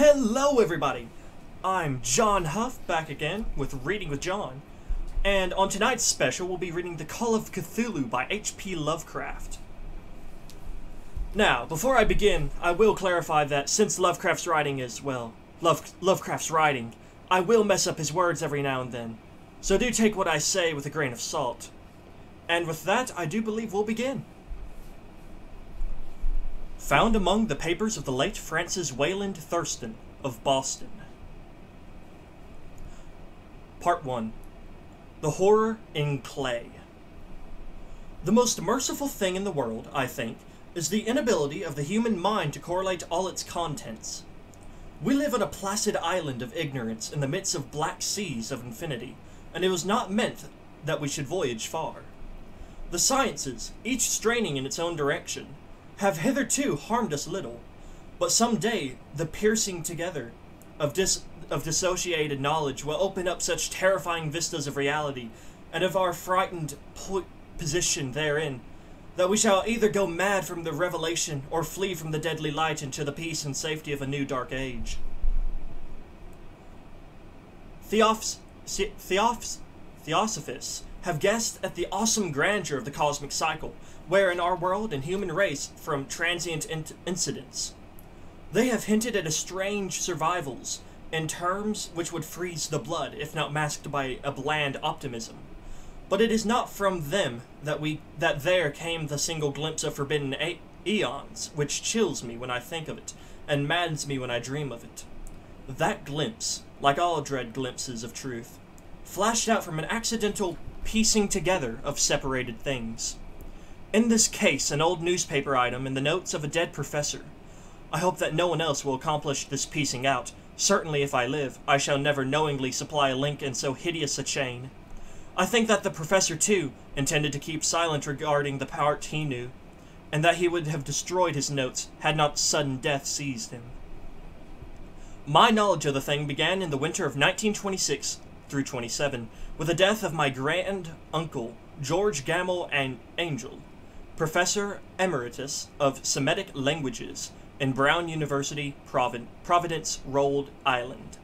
Hello everybody! I'm John Huff, back again with Reading with John, and on tonight's special we'll be reading The Call of Cthulhu by H.P. Lovecraft. Now, before I begin, I will clarify that since Lovecraft's writing is, well, Lovecraft's writing, I will mess up his words every now and then, so do take what I say with a grain of salt. And with that, I do believe we'll begin. Found among the papers of the late Francis Wayland Thurston of Boston. Part 1. The Horror in Clay. The most merciful thing in the world, I think, is the inability of the human mind to correlate all its contents. We live on a placid island of ignorance in the midst of black seas of infinity, and it was not meant that we should voyage far. The sciences, each straining in its own direction, have hitherto harmed us little, but some day the piercing together of dissociated knowledge will open up such terrifying vistas of reality and of our frightened position therein, that we shall either go mad from the revelation or flee from the deadly light into the peace and safety of a new dark age. Theosophists have guessed at the awesome grandeur of the cosmic cycle, wherein our world and human race from transient incidents. They have hinted at a strange survivals in terms which would freeze the blood if not masked by a bland optimism. But it is not from them that there came the single glimpse of forbidden eons, which chills me when I think of it, and maddens me when I dream of it. That glimpse, like all dread glimpses of truth, flashed out from an accidental piecing together of separated things. In this case, an old newspaper item in the notes of a dead professor. I hope that no one else will accomplish this piecing out. Certainly if I live, I shall never knowingly supply a link in so hideous a chain. I think that the professor, too, intended to keep silent regarding the part he knew, and that he would have destroyed his notes had not sudden death seized him. My knowledge of the thing began in the winter of 1926 through 27, with the death of my grand-uncle, George Gamble and Angel, Professor Emeritus of Semitic Languages in Brown University, Providence, Rhode Island.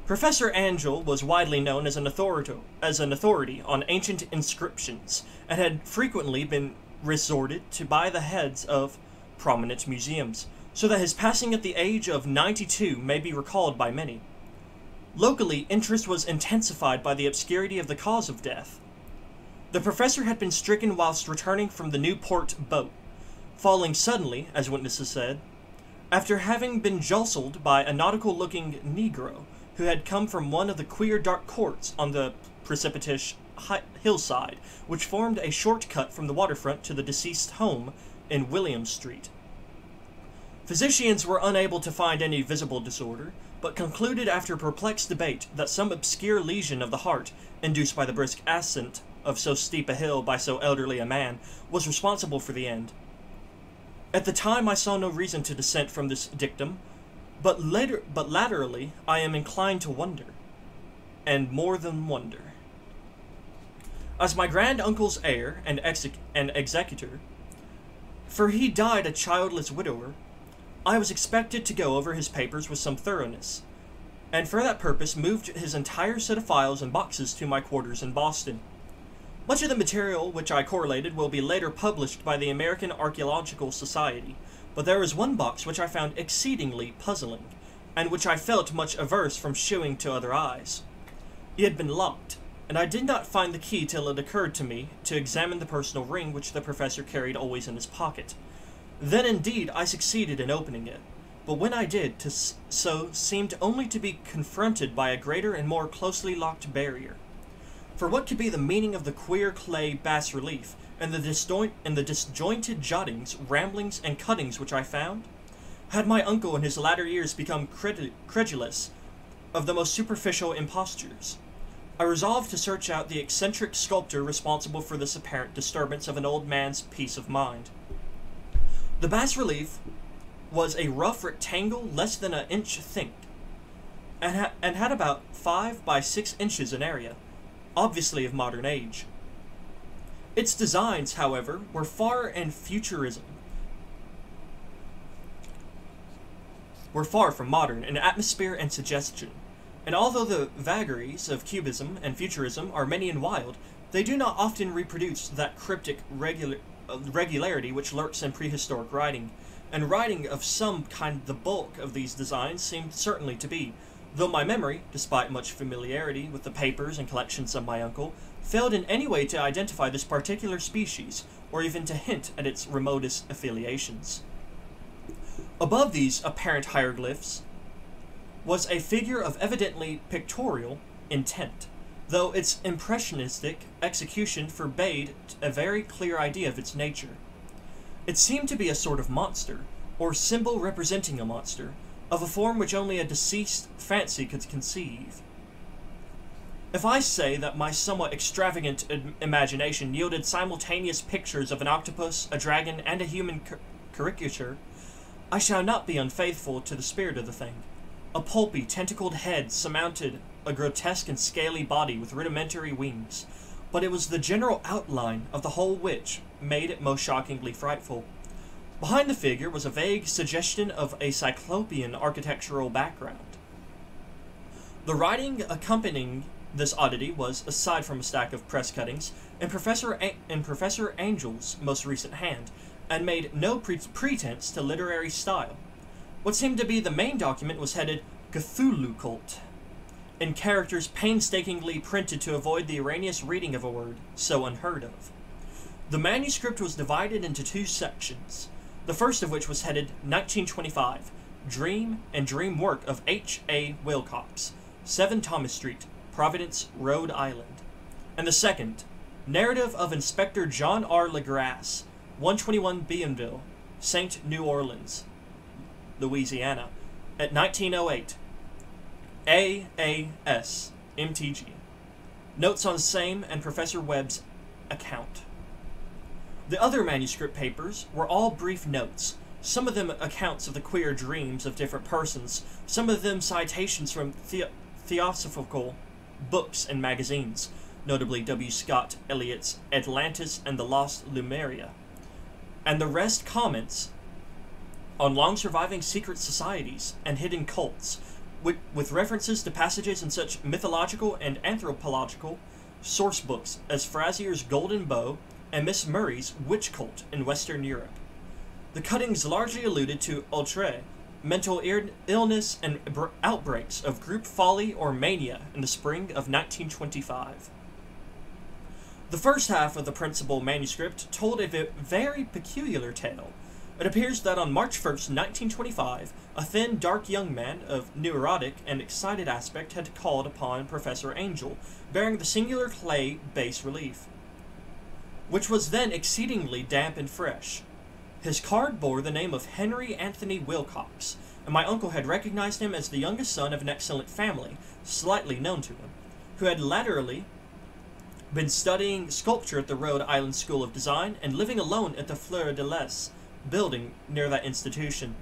Professor Angel was widely known as an authority on ancient inscriptions, and had frequently been resorted to by the heads of prominent museums, so that his passing at the age of 92 may be recalled by many. Locally, interest was intensified by the obscurity of the cause of death. The professor had been stricken whilst returning from the Newport boat, falling suddenly, as witnesses said, after having been jostled by a nautical-looking Negro who had come from one of the queer dark courts on the precipitous hillside, which formed a short-cut from the waterfront to the deceased's home in William Street. Physicians were unable to find any visible disorder, but concluded after perplexed debate that some obscure lesion of the heart, induced by the brisk ascent of so steep a hill by so elderly a man, was responsible for the end. At the time I saw no reason to dissent from this dictum, but latterly I am inclined to wonder, and more than wonder. As my grand-uncle's heir and executor, for he died a childless widower, I was expected to go over his papers with some thoroughness, and for that purpose moved his entire set of files and boxes to my quarters in Boston. Much of the material which I correlated will be later published by the American Archaeological Society, but there is one box which I found exceedingly puzzling, and which I felt much averse from shewing to other eyes. It had been locked, and I did not find the key till it occurred to me to examine the personal ring which the professor carried always in his pocket. Then indeed I succeeded in opening it, but when I did, so seemed only to be confronted by a greater and more closely locked barrier. For what could be the meaning of the queer clay bas-relief, and the disjointed jottings, ramblings, and cuttings which I found? Had my uncle in his latter years become credulous of the most superficial impostures? I resolved to search out the eccentric sculptor responsible for this apparent disturbance of an old man's peace of mind. The bas-relief was a rough rectangle less than an inch thick, and had about 5 by 6 inches in area, obviously of modern age. Its designs, however, were far in futurism, were far from modern in atmosphere and suggestion. And although the vagaries of Cubism and Futurism are many and wild, they do not often reproduce that cryptic regularity which lurks in prehistoric writing, and writing of some kind the bulk of these designs seemed certainly to be, though my memory, despite much familiarity with the papers and collections of my uncle, failed in any way to identify this particular species, or even to hint at its remotest affiliations. Above these apparent hieroglyphs was a figure of evidently pictorial intent, though its impressionistic execution forbade a very clear idea of its nature. It seemed to be a sort of monster, or symbol representing a monster, of a form which only a deceased fancy could conceive. If I say that my somewhat extravagant imagination yielded simultaneous pictures of an octopus, a dragon, and a human caricature, I shall not be unfaithful to the spirit of the thing. A pulpy, tentacled head surmounted a grotesque and scaly body with rudimentary wings, but it was the general outline of the whole which made it most shockingly frightful. Behind the figure was a vague suggestion of a cyclopean architectural background. The writing accompanying this oddity was, aside from a stack of press cuttings, in Professor Angel's most recent hand, and made no pretense to literary style. What seemed to be the main document was headed Cthulhu Cult, in characters painstakingly printed to avoid the erroneous reading of a word so unheard of. The manuscript was divided into two sections, the first of which was headed 1925, Dream and Dream Work of H.A. Wilcox, 7 Thomas Street, Providence, Rhode Island, and the second, Narrative of Inspector John R. LeGrasse, 121 Bienville, St. New Orleans, Louisiana, at 1908, AAS, MTG. Notes on same and Professor Webb's account. The other manuscript papers were all brief notes, some of them accounts of the queer dreams of different persons, some of them citations from theosophical books and magazines, notably W. Scott Eliot's Atlantis and the Lost Lemuria, and the rest comments on long-surviving secret societies and hidden cults, with references to passages in such mythological and anthropological source books as Frazier's Golden Bow and Miss Murray's Witch Cult in Western Europe. The cuttings largely alluded to outre, mental illness, and outbreaks of group folly or mania in the spring of 1925. The first half of the principal manuscript told a very peculiar tale. It appears that on March 1st, 1925, a thin, dark young man of neurotic and excited aspect had called upon Professor Angel, bearing the singular clay bas-relief, which was then exceedingly damp and fresh. His card bore the name of Henry Anthony Wilcox, and my uncle had recognized him as the youngest son of an excellent family, slightly known to him, who had latterly been studying sculpture at the Rhode Island School of Design and living alone at the Fleur de Lis building near that institution.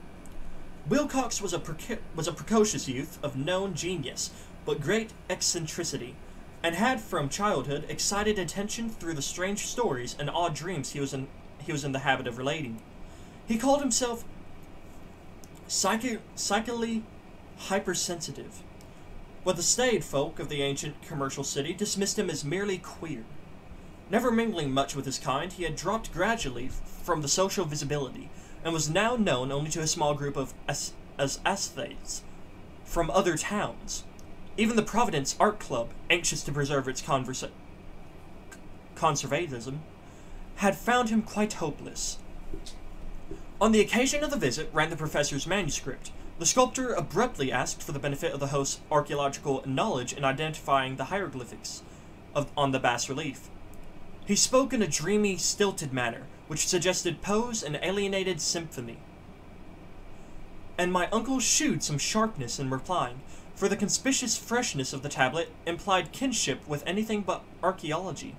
Wilcox was a precocious youth of known genius, but great eccentricity, and had from childhood excited attention through the strange stories and odd dreams he was in the habit of relating. He called himself psychically hypersensitive, but the staid folk of the ancient commercial city dismissed him as merely queer. Never mingling much with his kind, he had dropped gradually from the social visibility, and was now known only to a small group of aesthetes from other towns. Even the Providence Art Club, anxious to preserve its conservatism, had found him quite hopeless. On the occasion of the visit ran the professor's manuscript. The sculptor abruptly asked for the benefit of the host's archaeological knowledge in identifying the hieroglyphics on the bas-relief. He spoke in a dreamy, stilted manner, which suggested pose and alienated symphony. And my uncle shewed some sharpness in replying, for the conspicuous freshness of the tablet implied kinship with anything but archaeology.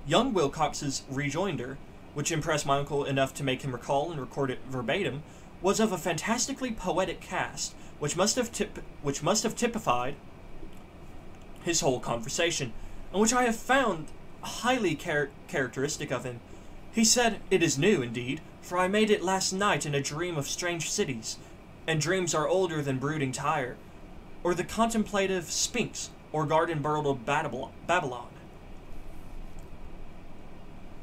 Young Wilcox's rejoinder, which impressed my uncle enough to make him recall and record it verbatim, was of a fantastically poetic cast, which must have typified his whole conversation, and which I have found highly characteristic of him. He said, "It is new, indeed, for I made it last night in a dream of strange cities. and dreams are older than brooding Tyre, or the contemplative Sphinx, or garden-burrowed Babylon.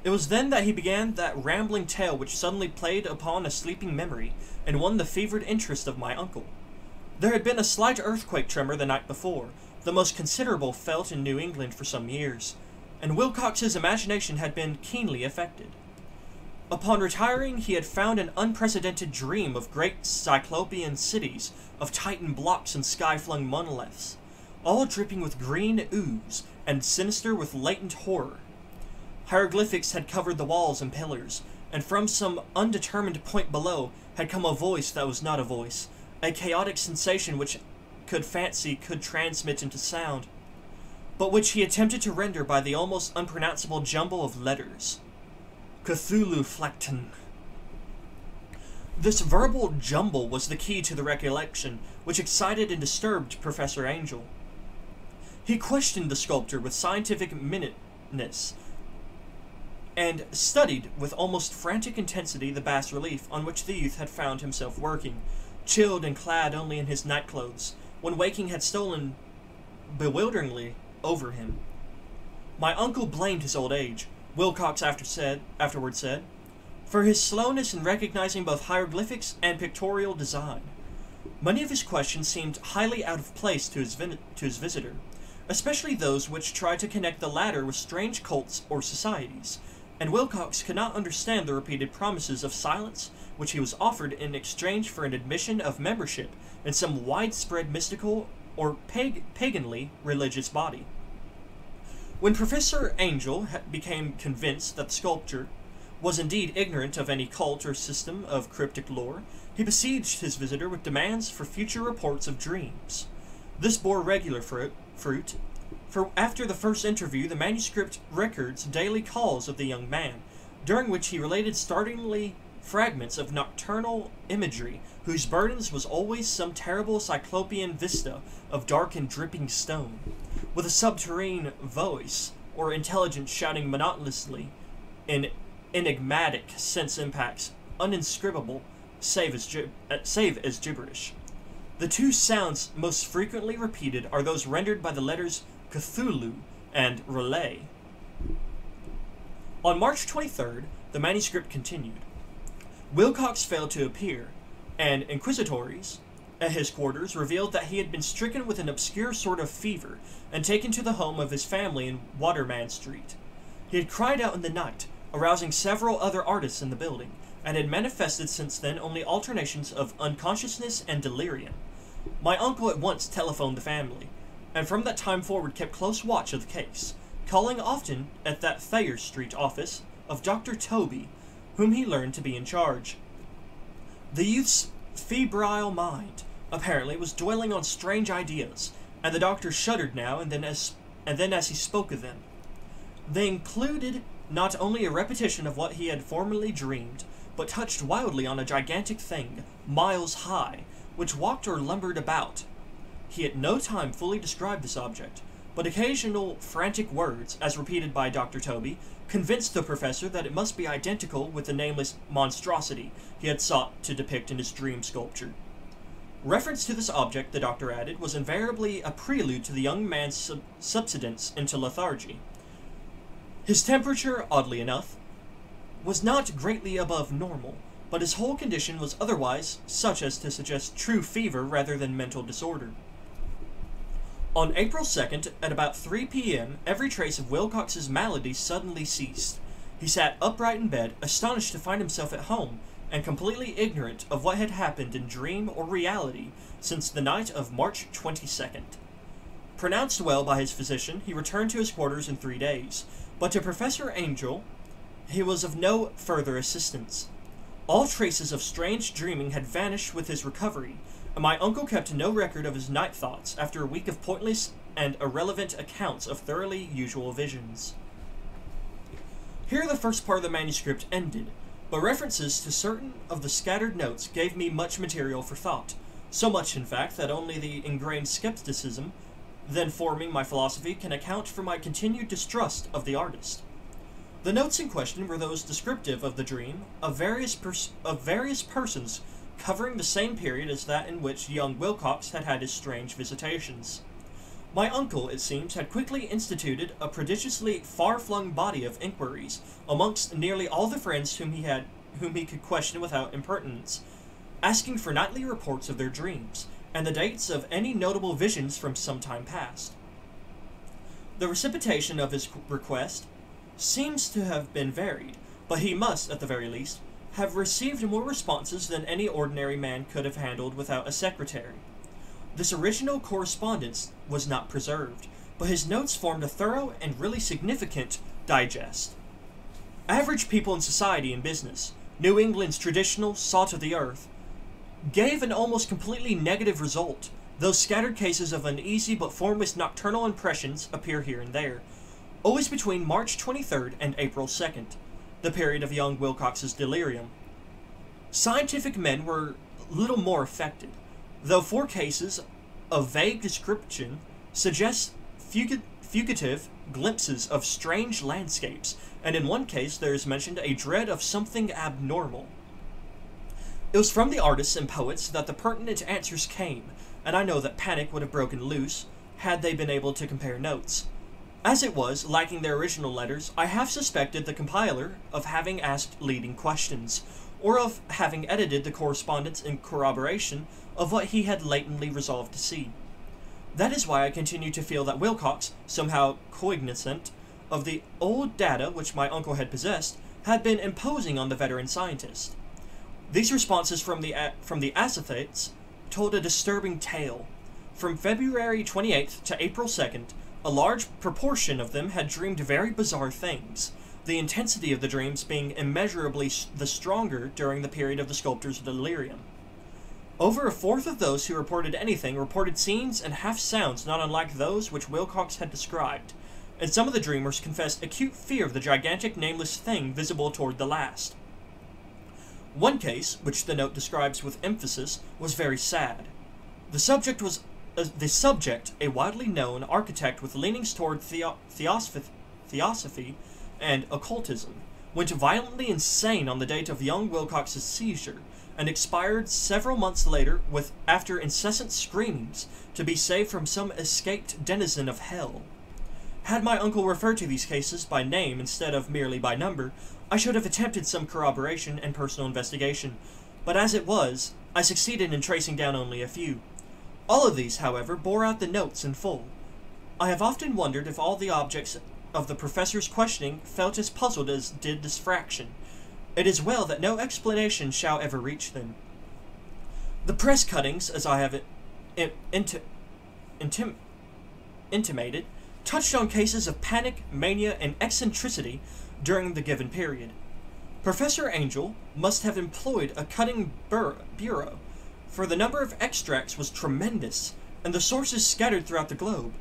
It was then that he began that rambling tale which suddenly played upon a sleeping memory, and won the fevered interest of my uncle. There had been a slight earthquake tremor the night before, the most considerable felt in New England for some years, and Wilcox's imagination had been keenly affected. Upon retiring, he had found an unprecedented dream of great cyclopean cities, of Titan blocks and sky-flung monoliths, all dripping with green ooze and sinister with latent horror. Hieroglyphics had covered the walls and pillars, and from some undetermined point below had come a voice that was not a voice, a chaotic sensation which fancy could transmit into sound, but which he attempted to render by the almost unpronounceable jumble of letters. Cthulhu Fleckton. This verbal jumble was the key to the recollection, which excited and disturbed Professor Angel. He questioned the sculptor with scientific minuteness, and studied with almost frantic intensity the bas-relief on which the youth had found himself working, chilled and clad only in his nightclothes, when waking had stolen bewilderingly over him. My uncle blamed his old age, Wilcox afterward said, for his slowness in recognizing both hieroglyphics and pictorial design. Many of his questions seemed highly out of place to his visitor, especially those which tried to connect the latter with strange cults or societies, and Wilcox could not understand the repeated promises of silence which he was offered in exchange for an admission of membership in some widespread mystical or paganly religious body. When Professor Angel became convinced that the sculptor was indeed ignorant of any cult or system of cryptic lore, he besieged his visitor with demands for future reports of dreams. This bore regular fruit, for after the first interview the manuscript records daily calls of the young man, during which he related startlingly fragments of nocturnal imagery whose burdens was always some terrible cyclopean vista of dark and dripping stone, with a subterranean voice or intelligence shouting monotonously in enigmatic sense impacts, uninscribable save as gibberish. The two sounds most frequently repeated are those rendered by the letters Cthulhu and Relay. On March 23rd, the manuscript continued. Wilcox failed to appear, and inquisitors at his quarters revealed that he had been stricken with an obscure sort of fever and taken to the home of his family in Waterman Street. He had cried out in the night, arousing several other artists in the building, and had manifested since then only alternations of unconsciousness and delirium. My uncle at once telephoned the family, and from that time forward kept close watch of the case, calling often at that Thayer Street office of Dr. Toby, whom he learned to be in charge. The youth's febrile mind, apparently, was dwelling on strange ideas, and the doctor shuddered now and then as he spoke of them. They included not only a repetition of what he had formerly dreamed, but touched wildly on a gigantic thing, miles high, which walked or lumbered about. He at no time fully described this object, but occasional frantic words, as repeated by Dr. Toby, convinced the professor that it must be identical with the nameless monstrosity he had sought to depict in his dream sculpture. Reference to this object, the doctor added, was invariably a prelude to the young man's subsidence into lethargy. His temperature, oddly enough, was not greatly above normal, but his whole condition was otherwise such as to suggest true fever rather than mental disorder. On April 2nd, at about 3 p.m., every trace of Wilcox's malady suddenly ceased. He sat upright in bed, astonished to find himself at home, and completely ignorant of what had happened in dream or reality since the night of March 22nd. Pronounced well by his physician, he returned to his quarters in 3 days, but to Professor Angel he was of no further assistance. All traces of strange dreaming had vanished with his recovery, and my uncle kept no record of his night thoughts after a week of pointless and irrelevant accounts of thoroughly usual visions. Here the first part of the manuscript ended, but references to certain of the scattered notes gave me much material for thought, so much, in fact, that only the ingrained skepticism then forming my philosophy can account for my continued distrust of the artist. The notes in question were those descriptive of the dream of various persons covering the same period as that in which young Wilcox had had his strange visitations. My uncle, it seems, had quickly instituted a prodigiously far-flung body of inquiries amongst nearly all the friends whom he could question without impertinence, asking for nightly reports of their dreams, and the dates of any notable visions from some time past. The reciprocation of his request seems to have been varied, but he must, at the very least, have received more responses than any ordinary man could have handled without a secretary. This original correspondence was not preserved, but his notes formed a thorough and really significant digest. Average people in society and business, New England's traditional salt of the earth, gave an almost completely negative result, though scattered cases of uneasy but formless nocturnal impressions appear here and there, always between March 23rd and April 2nd, the period of young Wilcox's delirium. Scientific men were little more affected, though 4 cases of vague description suggest fugitive glimpses of strange landscapes, and in one case there is mentioned a dread of something abnormal. It was from the artists and poets that the pertinent answers came, and I know that panic would have broken loose had they been able to compare notes. As it was, lacking their original letters, I half suspected the compiler of having asked leading questions, or of having edited the correspondence in corroboration of what he had latently resolved to see. That is why I continue to feel that Wilcox, somehow cognizant of the old data which my uncle had possessed, had been imposing on the veteran scientist. These responses from the acethates told a disturbing tale. From February 28th to April 2nd, a large proportion of them had dreamed very bizarre things, the intensity of the dreams being immeasurably the stronger during the period of the sculptor's delirium. Over a fourth of those who reported anything reported scenes and half-sounds not unlike those which Wilcox had described, and some of the dreamers confessed acute fear of the gigantic nameless thing visible toward the last. One case, which the note describes with emphasis, was very sad. The subject, a widely known architect with leanings toward theosophy and occultism, went violently insane on the date of young Wilcox's seizure, and expired several months later after incessant screamings to be saved from some escaped denizen of hell. Had my uncle referred to these cases by name instead of merely by number, I should have attempted some corroboration and personal investigation, but as it was, I succeeded in tracing down only a few. All of these, however, bore out the notes in full. I have often wondered if all the objects of the professor's questioning felt as puzzled as did this fraction. It is well that no explanation shall ever reach them. The press cuttings, as I have intimated, touched on cases of panic, mania, and eccentricity during the given period. Professor Angel must have employed a cutting bureau, for the number of extracts was tremendous, and the sources scattered throughout the globe.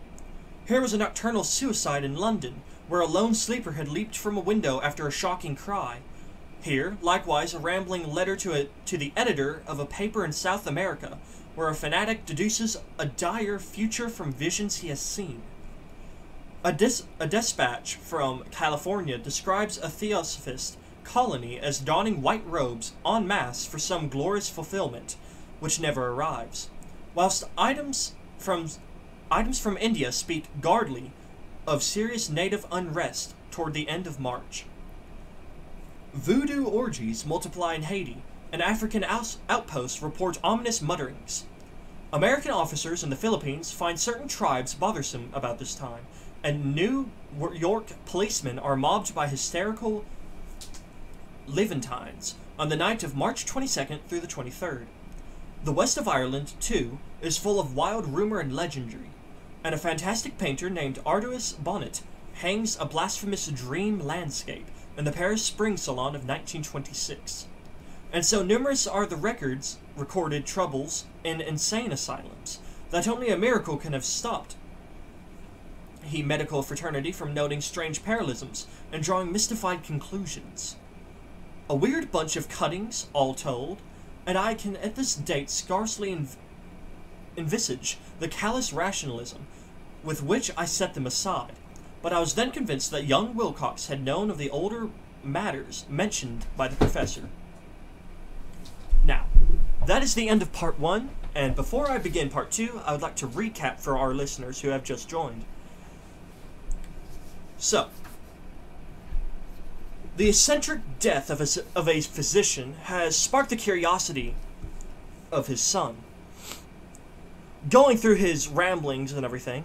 Here was a nocturnal suicide in London, where a lone sleeper had leaped from a window after a shocking cry. Here, likewise, a rambling letter to the editor of a paper in South America, where a fanatic deduces a dire future from visions he has seen. A dispatch from California describes a theosophist colony as donning white robes en masse for some glorious fulfillment, which never arrives, whilst items from India speak guardly of serious native unrest toward the end of March. Voodoo orgies multiply in Haiti, and African outposts report ominous mutterings. American officers in the Philippines find certain tribes bothersome about this time, and New York policemen are mobbed by hysterical Levantines on the night of March 22nd through the 23rd. The west of Ireland, too, is full of wild rumor and legendary, and a fantastic painter named Arduous Bonnet hangs a blasphemous dream landscape in the Paris Spring Salon of 1926. And so numerous are the recorded troubles in insane asylums, that only a miracle can have stopped the medical fraternity from noting strange parallelisms and drawing mystified conclusions. A weird bunch of cuttings, all told, and I can at this date scarcely envisage the callous rationalism with which I set them aside, but I was then convinced that young Wilcox had known of the older matters mentioned by the professor. Now, that is the end of part 1, and before I begin part 2, I would like to recap for our listeners who have just joined. So, the eccentric death of a physician has sparked the curiosity of his son. Going through his ramblings and everything,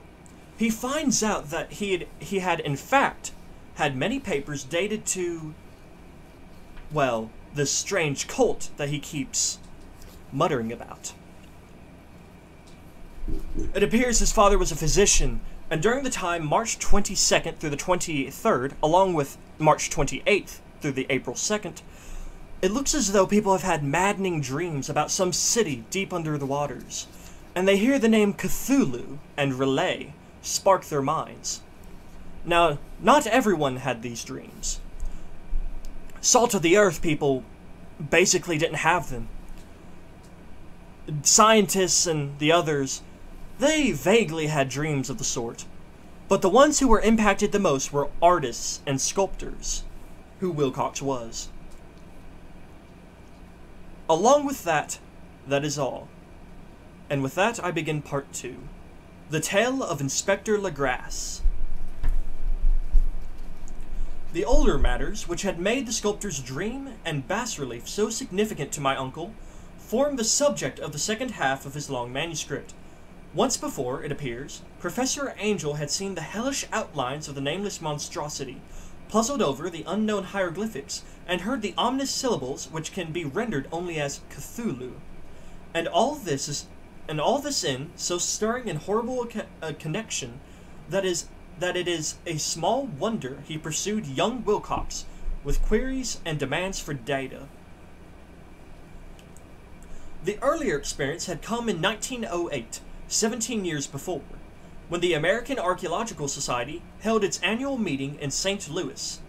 he finds out that he had in fact had many papers dated to, well, this strange cult that he keeps muttering about. It appears his father was a physician, and during the time March 22nd through the 23rd, along with March 28th through the April 2nd, it looks as though people have had maddening dreams about some city deep under the waters, and they hear the name Cthulhu and Relay spark their minds. Now, not everyone had these dreams. Salt of the earth people basically didn't have them. Scientists and the others, they vaguely had dreams of the sort. But the ones who were impacted the most were artists and sculptors, who Wilcox was. Along with that, that is all. And with that, I begin part 2. The Tale of Inspector Legrasse. The older matters, which had made the sculptor's dream and bas-relief so significant to my uncle, formed the subject of the second half of his long manuscript. Once before, it appears, Professor Angel had seen the hellish outlines of the nameless monstrosity, puzzled over the unknown hieroglyphics, and heard the ominous syllables which can be rendered only as Cthulhu. And all this in so stirring and horrible a connection that it is a small wonder he pursued young Wilcox with queries and demands for data. The earlier experience had come in 1908, 17 years before, when the American Archaeological Society held its annual meeting in St. Louis.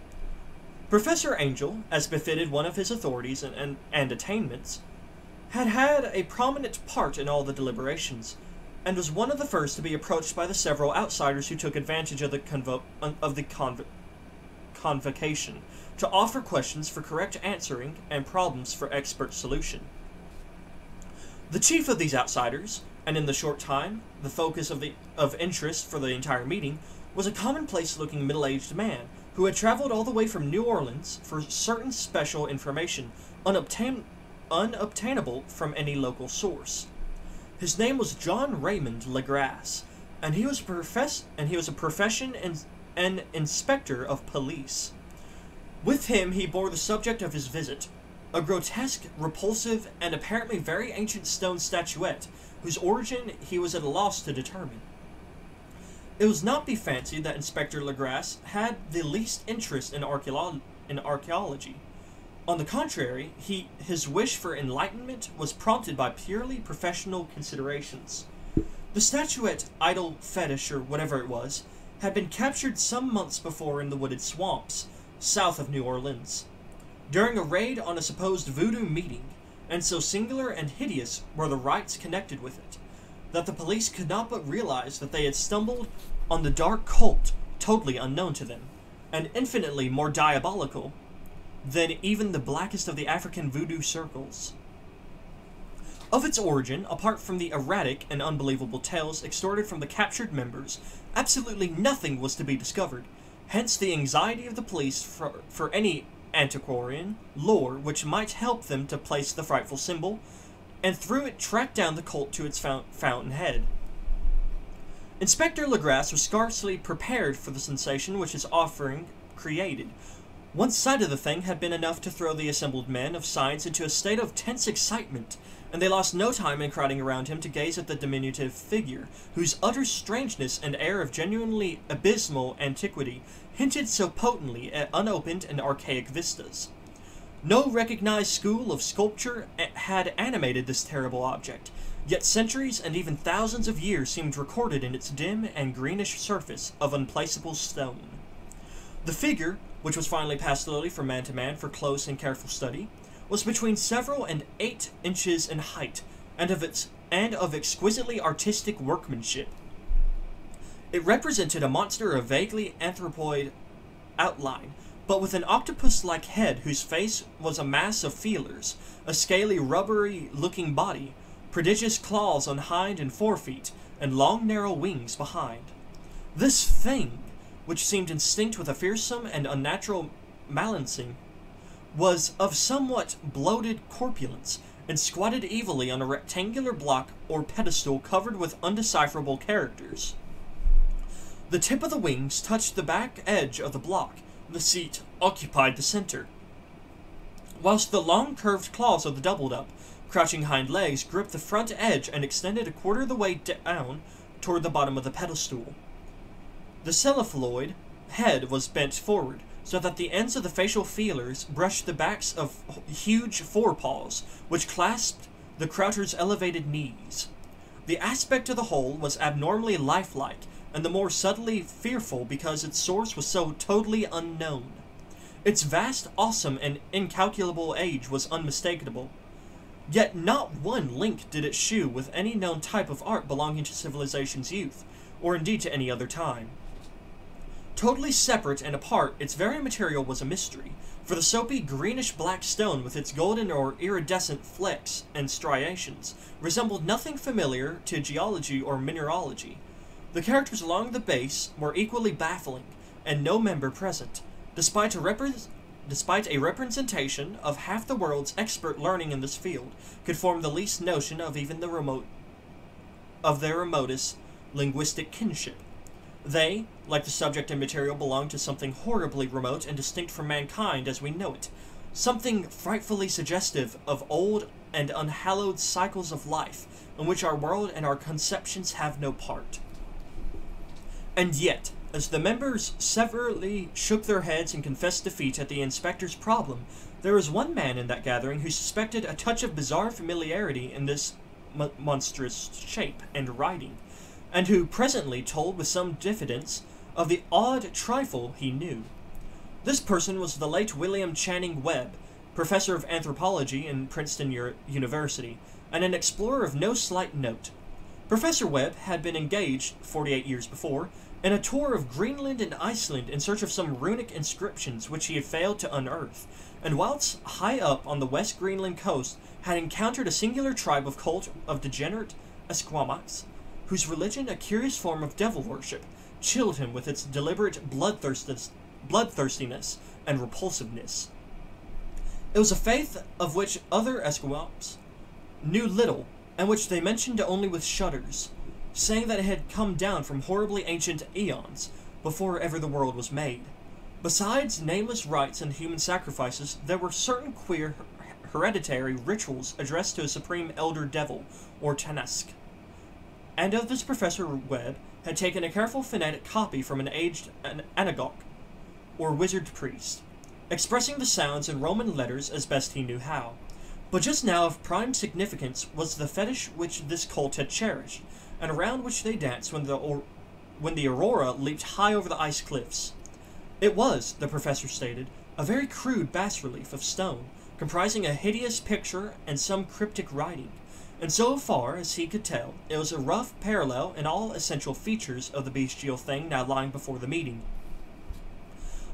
Professor Angel, as befitted one of his authorities and attainments, had a prominent part in all the deliberations, and was one of the first to be approached by the several outsiders who took advantage of the convocation to offer questions for correct answering and problems for expert solution. The chief of these outsiders, and in the short time, the focus of interest for the entire meeting, was a commonplace-looking middle-aged man who had traveled all the way from New Orleans for certain special information unobtainable from any local source. His name was John Raymond Legrasse, and he was a profession and inspector of police. With him he bore the subject of his visit, a grotesque, repulsive, and apparently very ancient stone statuette, whose origin he was at a loss to determine. It was not be fancied that Inspector Legrasse had the least interest in archaeology. On the contrary, his wish for enlightenment was prompted by purely professional considerations. The statuette, idol fetish, or whatever it was, had been captured some months before in the wooded swamps, south of New Orleans, during a raid on a supposed voodoo meeting, and so singular and hideous were the rites connected with it, that the police could not but realize that they had stumbled on the dark cult totally unknown to them, and infinitely more diabolical than even the blackest of the African voodoo circles. Of its origin, apart from the erratic and unbelievable tales extorted from the captured members, absolutely nothing was to be discovered, hence the anxiety of the police for any antiquarian lore which might help them to place the frightful symbol, and through it track down the cult to its fountainhead. Inspector Legrasse was scarcely prepared for the sensation which his offering created. One sight of the thing had been enough to throw the assembled men of science into a state of tense excitement, and they lost no time in crowding around him to gaze at the diminutive figure, whose utter strangeness and air of genuinely abysmal antiquity hinted so potently at unopened and archaic vistas. No recognized school of sculpture had animated this terrible object, yet centuries and even thousands of years seemed recorded in its dim and greenish surface of unplaceable stone. The figure, which was finally passed slowly from man to man for close and careful study, was between several and 8 inches in height, and of exquisitely artistic workmanship. It represented a monster of vaguely anthropoid outline, but with an octopus-like head whose face was a mass of feelers, a scaly, rubbery-looking body, prodigious claws on hind and forefeet, and long, narrow wings behind. This thing, which seemed instinct with a fearsome and unnatural malancing, was of somewhat bloated corpulence, and squatted evilly on a rectangular block or pedestal covered with undecipherable characters. The tip of the wings touched the back edge of the block. The seat occupied the center, whilst the long curved claws of the doubled-up, crouching hind legs gripped the front edge and extended a quarter of the way down toward the bottom of the pedestal. The cephaloid head was bent forward, so that the ends of the facial feelers brushed the backs of huge forepaws, which clasped the croucher's elevated knees. The aspect of the whole was abnormally lifelike, and the more subtly fearful because its source was so totally unknown. Its vast, awesome, and incalculable age was unmistakable. Yet not one link did it shew with any known type of art belonging to civilization's youth, or indeed to any other time. Totally separate and apart, its very material was a mystery, for the soapy greenish-black stone with its golden or iridescent flecks and striations resembled nothing familiar to geology or mineralogy. The characters along the base were equally baffling, and no member present, despite a representation of half the world's expert learning in this field, could form the least notion of even their remotest linguistic kinship. They, like the subject and material, belonged to something horribly remote and distinct from mankind as we know it, something frightfully suggestive of old and unhallowed cycles of life, in which our world and our conceptions have no part. And yet, as the members severally shook their heads and confessed defeat at the inspector's problem, there was one man in that gathering who suspected a touch of bizarre familiarity in this monstrous shape and writing, and who presently told with some diffidence of the odd trifle he knew. This person was the late William Channing Webb, professor of anthropology in Princeton University, and an explorer of no slight note. Professor Webb had been engaged, 48 years before, in a tour of Greenland and Iceland in search of some runic inscriptions which he had failed to unearth, and whilst high up on the West Greenland coast had encountered a singular tribe of cult of degenerate Esquimaux, whose religion, a curious form of devil worship, chilled him with its deliberate bloodthirstiness and repulsiveness. It was a faith of which other Esquimaux knew little, and which they mentioned only with shudders, saying that it had come down from horribly ancient eons, before ever the world was made. Besides nameless rites and human sacrifices, there were certain queer hereditary rituals addressed to a supreme elder devil, or Tanask. And of this Professor Webb had taken a careful phonetic copy from an aged Anagok, or wizard priest, expressing the sounds in Roman letters as best he knew how. But just now of prime significance was the fetish which this cult had cherished, and around which they danced when the aurora leaped high over the ice cliffs. It was, the professor stated, a very crude bas-relief of stone, comprising a hideous picture and some cryptic writing, and so far as he could tell, it was a rough parallel in all essential features of the bestial thing now lying before the meeting.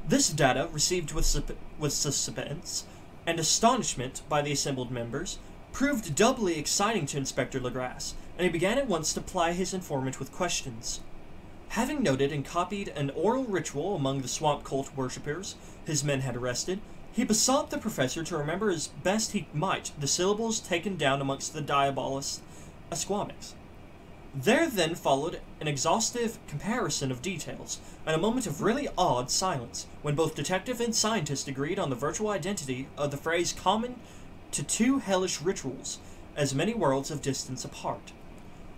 This data, received with suspense and astonishment by the assembled members, proved doubly exciting to Inspector Legrasse, and he began at once to ply his informant with questions. Having noted and copied an oral ritual among the swamp cult worshippers his men had arrested, he besought the professor to remember as best he might the syllables taken down amongst the diabolist Esquimaux. There then followed an exhaustive comparison of details, and a moment of really odd silence, when both detective and scientist agreed on the virtual identity of the phrase common to two hellish rituals, as many worlds of distance apart.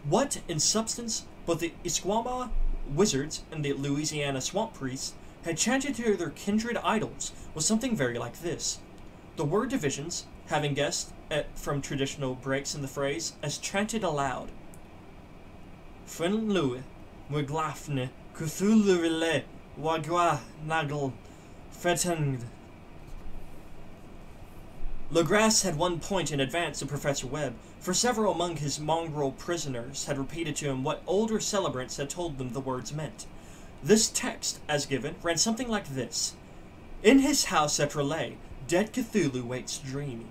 What, in substance, both the Esquimaux wizards and the Louisiana swamp priests had chanted to their kindred idols was something very like this. The word divisions, having guessed from traditional breaks in the phrase, as chanted aloud. Fen Louis, Wiglafne, Cthulhu Relay, Wagwa Nagel, Fetang. Legrasse had one point in advance of Professor Webb, for several among his mongrel prisoners had repeated to him what older celebrants had told them the words meant. This text, as given, ran something like this. In his house at Relay, dead Cthulhu waits dreaming.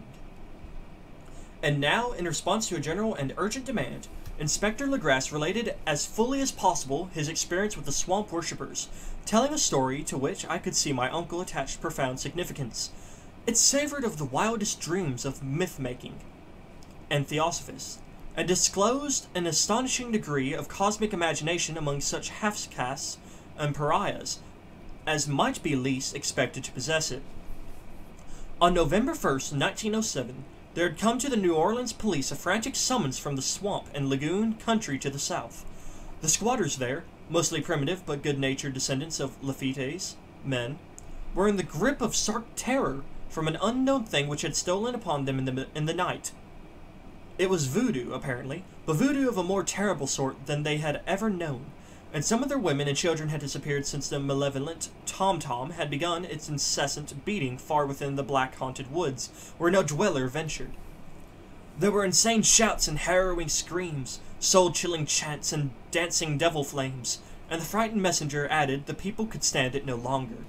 And now, in response to a general and urgent demand, Inspector Legrasse related as fully as possible his experience with the swamp worshippers, telling a story to which I could see my uncle attached profound significance. It savored of the wildest dreams of myth-making and theosophists, and disclosed an astonishing degree of cosmic imagination among such half-castes and pariahs as might be least expected to possess it. On November 1st, 1907, there had come to the New Orleans police a frantic summons from the swamp and lagoon country to the south. The squatters there, mostly primitive but good-natured descendants of Lafitte's men, were in the grip of stark terror from an unknown thing which had stolen upon them in the night. It was voodoo, apparently, but voodoo of a more terrible sort than they had ever known, and some of their women and children had disappeared since the malevolent tom-tom had begun its incessant beating far within the black-haunted woods, where no dweller ventured. There were insane shouts and harrowing screams, soul-chilling chants and dancing devil flames, and the frightened messenger added the people could stand it no longer.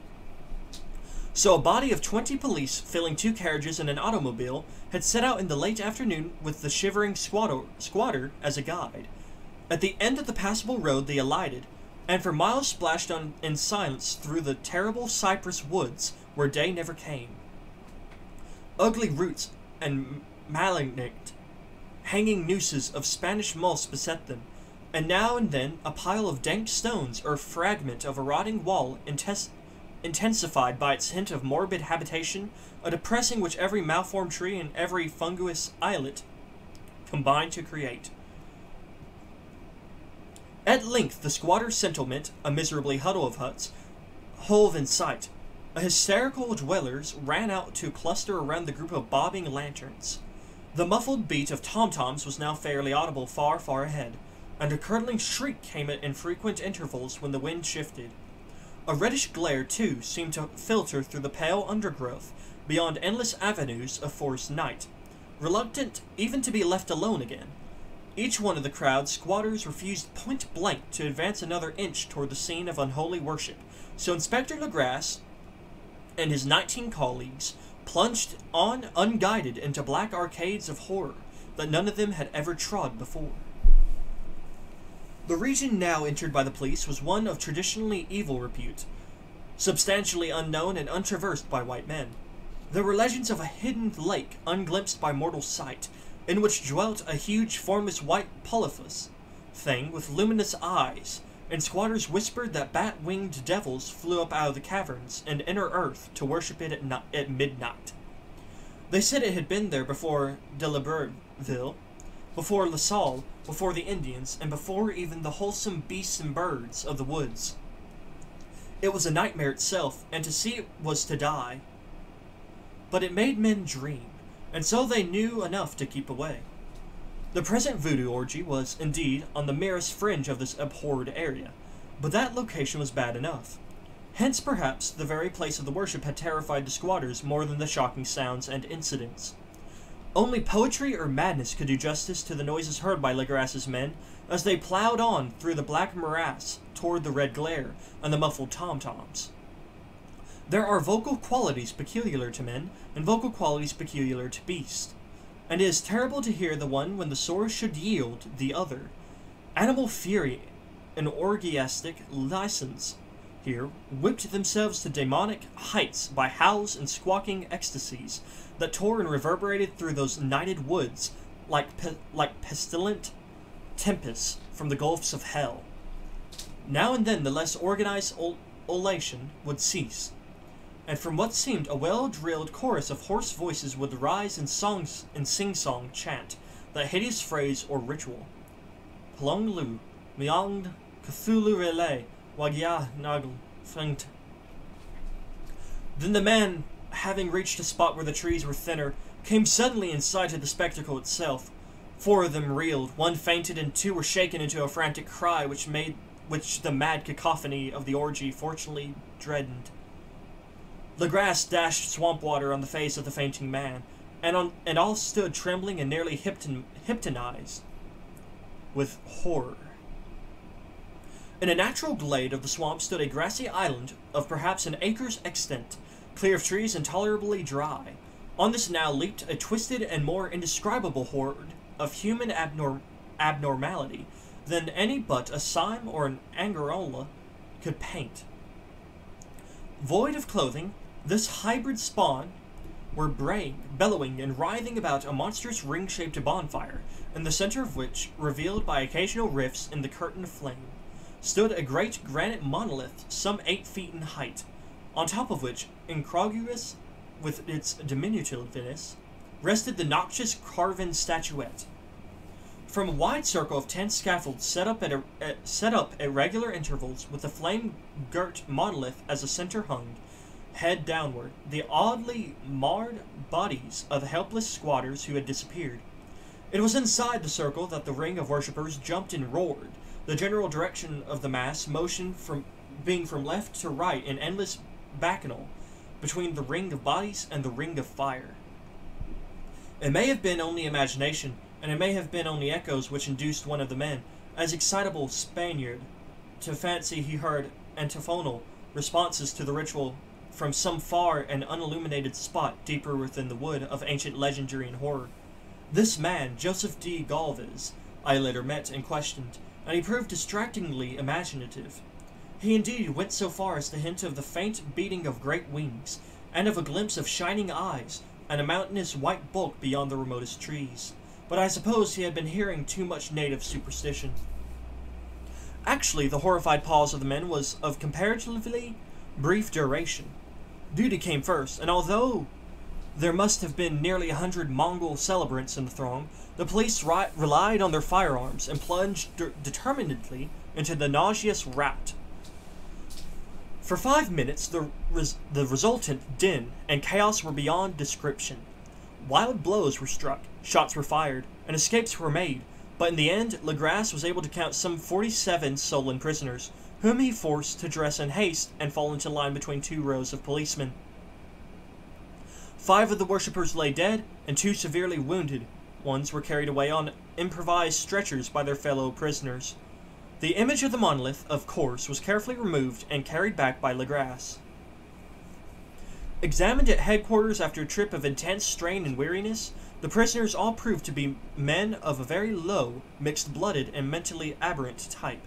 So a body of 20 police, filling 2 carriages and an automobile, had set out in the late afternoon with the shivering squatter as a guide. At the end of the passable road they alighted, and for miles splashed on in silence through the terrible cypress woods where day never came. Ugly roots and malignant hanging nooses of Spanish moss beset them, and now and then a pile of dank stones or a fragment of a rotting wall intensified by its hint of morbid habitation, a depressing which every malformed tree and every fungus islet combined to create. At length the squatter's settlement, a miserably huddle of huts, hove in sight. A hysterical dwellers ran out to cluster around the group of bobbing lanterns. The muffled beat of tom-toms was now fairly audible far, far ahead, and a curdling shriek came at infrequent intervals when the wind shifted. A reddish glare, too, seemed to filter through the pale undergrowth beyond endless avenues of forest night, reluctant even to be left alone again. Each one of the crowd's squatters refused point-blank to advance another inch toward the scene of unholy worship, so Inspector Legrasse and his 19 colleagues plunged on unguided into black arcades of horror that none of them had ever trod before. The region now entered by the police was one of traditionally evil repute, substantially unknown and untraversed by white men. There were legends of a hidden lake unglimpsed by mortal sight, in which dwelt a huge formless white polyphus thing with luminous eyes, and squatters whispered that bat-winged devils flew up out of the caverns and inner earth to worship it at midnight. They said it had been there before de Liberville, before La Salle, before the Indians, and before even the wholesome beasts and birds of the woods. It was a nightmare itself, and to see it was to die. But it made men dream, and so they knew enough to keep away. The present voodoo orgy was, indeed, on the merest fringe of this abhorred area, but that location was bad enough. Hence, perhaps, the very place of the worship had terrified the squatters more than the shocking sounds and incidents. Only poetry or madness could do justice to the noises heard by Legrasse's men as they plowed on through the black morass toward the red glare and the muffled tom-toms. There are vocal qualities peculiar to men, and vocal qualities peculiar to beasts, and it is terrible to hear the one when the source should yield the other. Animal fury and orgiastic license here whipped themselves to demonic heights by howls and squawking ecstasies that tore and reverberated through those nighted woods like pestilent tempests from the gulfs of hell. Now and then the less organized olation would cease, and from what seemed a well-drilled chorus of hoarse voices would rise in sing-song chant that hideous phrase or ritual. Plong lu, miang Cthulhu relay, wagya nagl fengt. Then the man, having reached a spot where the trees were thinner, came suddenly in sight of the spectacle itself. 4 of them reeled, 1 fainted, and 2 were shaken into a frantic cry which the mad cacophony of the orgy fortunately dreadened. Legrasse dashed swamp water on the face of the fainting man, and all stood trembling and nearly hypnotized with horror. In a natural glade of the swamp stood a grassy island of perhaps an acre's extent, clear of trees and tolerably dry. On this now leaped a twisted and more indescribable horde of human abnormality than any but a Sime or an Angarola could paint. Void of clothing, this hybrid spawn were braying, bellowing, and writhing about a monstrous ring-shaped bonfire, in the center of which, revealed by occasional rifts in the curtain of flame, stood a great granite monolith some 8 feet in height, on top of which, incongruous with its diminutiveness, rested the noxious carven statuette. From a wide circle of 10 scaffolds set up at regular intervals, with the flame-girt monolith as a center hung, head downward, the oddly marred bodies of helpless squatters who had disappeared. It was inside the circle that the ring of worshippers jumped and roared, the general direction of the mass motion being from left to right in endless bacchanal between the ring of bodies and the ring of fire. It may have been only imagination, and it may have been only echoes which induced one of the men, as excitable Spaniard, to fancy he heard antiphonal responses to the ritual from some far and unilluminated spot deeper within the wood of ancient legendary and horror. This man, Joseph D. Galvez, I later met and questioned, and he proved distractingly imaginative. He indeed went so far as to hint of the faint beating of great wings, and of a glimpse of shining eyes, and a mountainous white bulk beyond the remotest trees. But I suppose he had been hearing too much native superstition. Actually, the horrified pause of the men was of comparatively brief duration. Duty came first, and although there must have been nearly 100 Mongol celebrants in the throng, the police relied on their firearms and plunged determinedly into the nauseous rout. For 5 minutes, the resultant din and chaos were beyond description. Wild blows were struck, shots were fired, and escapes were made, but in the end, Legrasse was able to count some 47 sullen prisoners, whom he forced to dress in haste and fall into line between 2 rows of policemen. 5 of the worshippers lay dead, and 2 severely wounded. Ones were carried away on improvised stretchers by their fellow prisoners. The image of the monolith, of course, was carefully removed and carried back by Legrasse. Examined at headquarters after a trip of intense strain and weariness, the prisoners all proved to be men of a very low, mixed-blooded, and mentally aberrant type.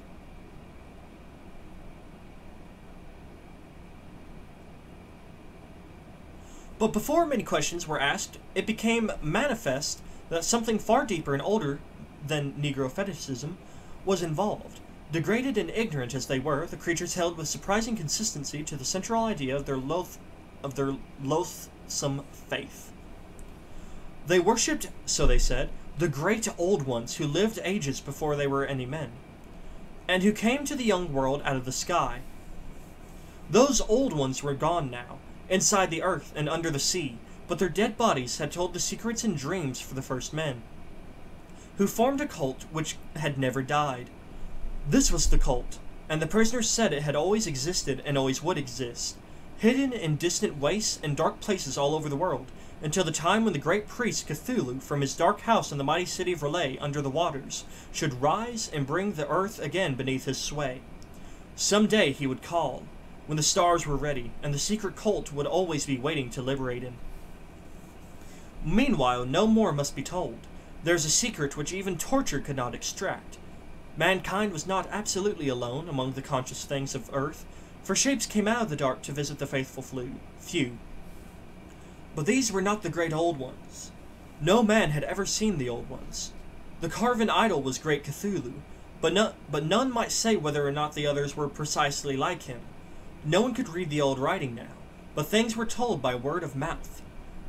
But before many questions were asked, it became manifest that something far deeper and older than Negro fetishism was involved. Degraded and ignorant as they were, the creatures held with surprising consistency to the central idea of their loathsome faith. They worshipped, so they said, the great old ones who lived ages before they were any men, and who came to the young world out of the sky. Those old ones were gone now, inside the earth and under the sea, but their dead bodies had told the secrets and dreams for the first men, who formed a cult which had never died. This was the cult, and the prisoners said it had always existed and always would exist, hidden in distant wastes and dark places all over the world, until the time when the great priest Cthulhu, from his dark house in the mighty city of Relay under the waters, should rise and bring the earth again beneath his sway. Some day he would call, when the stars were ready, and the secret cult would always be waiting to liberate him. Meanwhile, no more must be told. There is a secret which even torture could not extract. Mankind was not absolutely alone among the conscious things of earth, for shapes came out of the dark to visit the faithful few. But these were not the great old ones. No man had ever seen the old ones. The carven idol was great Cthulhu, but none might say whether or not the others were precisely like him. No one could read the old writing now, but things were told by word of mouth.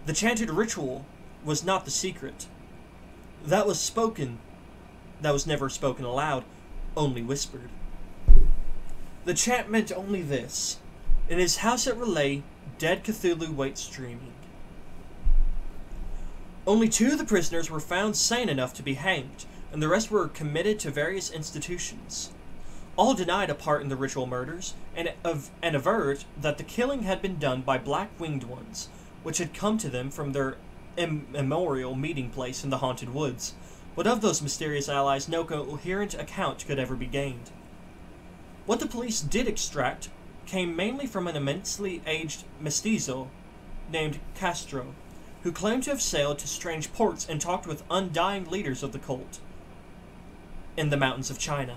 The chanted ritual was not the secret. That was never spoken aloud, only whispered. The chant meant only this: in his house at Relay, dead Cthulhu waits dreaming. Only 2 of the prisoners were found sane enough to be hanged, and the rest were committed to various institutions. All denied a part in the ritual murders, and averred that the killing had been done by black-winged ones, which had come to them from their immemorial meeting place in the haunted woods. But of those mysterious allies no coherent account could ever be gained. What the police did extract came mainly from an immensely aged mestizo named Castro, who claimed to have sailed to strange ports and talked with undying leaders of the cult in the mountains of China.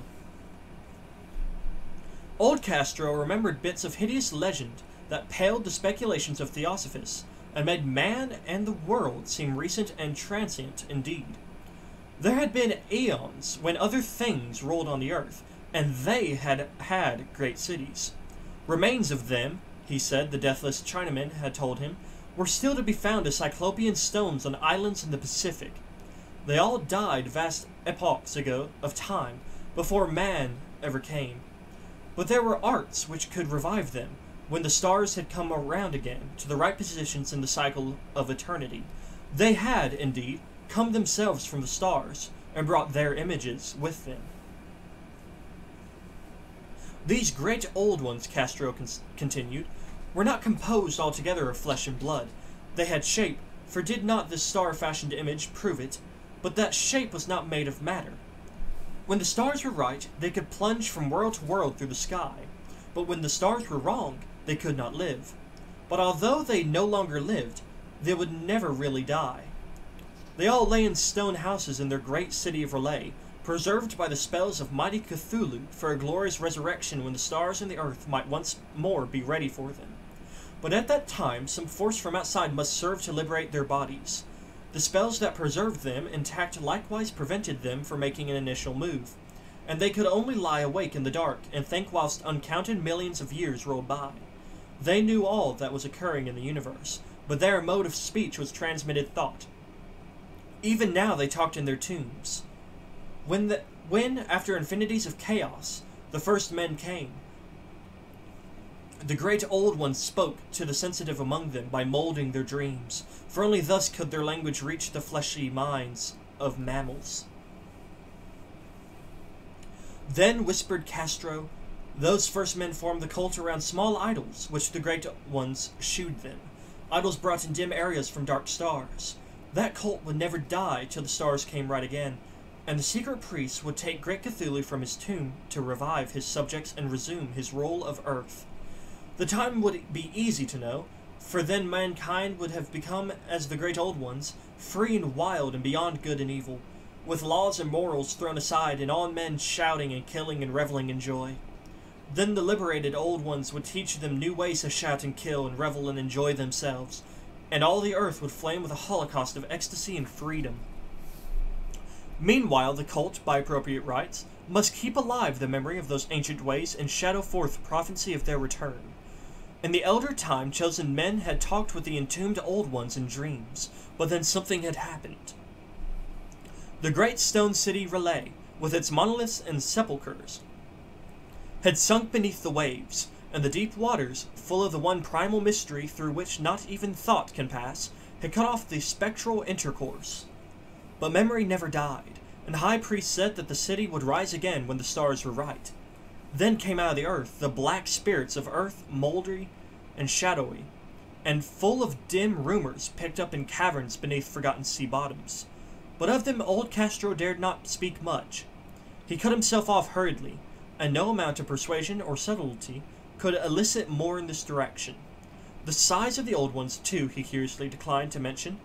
Old Castro remembered bits of hideous legend that paled the speculations of Theosophists and made man and the world seem recent and transient indeed. There had been eons when other things ruled on the earth, and they had had great cities. Remains of them, he said the deathless Chinaman had told him, were still to be found as cyclopean stones on islands in the Pacific. They all died vast epochs ago of time, before man ever came. But there were arts which could revive them, when the stars had come around again to the right positions in the cycle of eternity. They had, indeed, come themselves from the stars, and brought their images with them. These great old ones, Castro continued, were not composed altogether of flesh and blood. They had shape, for did not this star-fashioned image prove it? But that shape was not made of matter. When the stars were right, they could plunge from world to world through the sky. But when the stars were wrong, they could not live. But although they no longer lived, they would never really die. They all lay in stone houses in their great city of Relay, preserved by the spells of mighty Cthulhu for a glorious resurrection when the stars and the earth might once more be ready for them. But at that time, some force from outside must serve to liberate their bodies. The spells that preserved them intact likewise prevented them from making an initial move, and they could only lie awake in the dark and think whilst uncounted millions of years rolled by. They knew all that was occurring in the universe, but their mode of speech was transmitted thought. Even now they talked in their tombs. When, after infinities of chaos, the first men came, the great old ones spoke to the sensitive among them by molding their dreams, for only thus could their language reach the fleshy minds of mammals. Then, whispered Castro, those first men formed the cult around small idols, which the great ones shewed them. Idols brought in dim areas from dark stars. That cult would never die till the stars came right again, and the secret priest would take great Cthulhu from his tomb to revive his subjects and resume his role of earth. The time would be easy to know, for then mankind would have become as the great old ones, free and wild and beyond good and evil, with laws and morals thrown aside and all men shouting and killing and reveling in joy. Then the liberated old ones would teach them new ways to shout and kill and revel and enjoy themselves, and all the earth would flame with a holocaust of ecstasy and freedom. Meanwhile, the cult, by appropriate rites, must keep alive the memory of those ancient ways and shadow forth prophecy of their return. In the elder time, chosen men had talked with the entombed old ones in dreams, but then something had happened. The great stone city Relay, with its monoliths and sepulchres, had sunk beneath the waves, and the deep waters, full of the one primal mystery through which not even thought can pass, had cut off the spectral intercourse. But memory never died, and the high priest said that the city would rise again when the stars were right. Then came out of the earth the black spirits of earth, mouldy and shadowy, and full of dim rumors picked up in caverns beneath forgotten sea bottoms. But of them old Castro dared not speak much. He cut himself off hurriedly, and no amount of persuasion or subtlety could elicit more in this direction. The size of the old ones, too, he curiously declined to mention.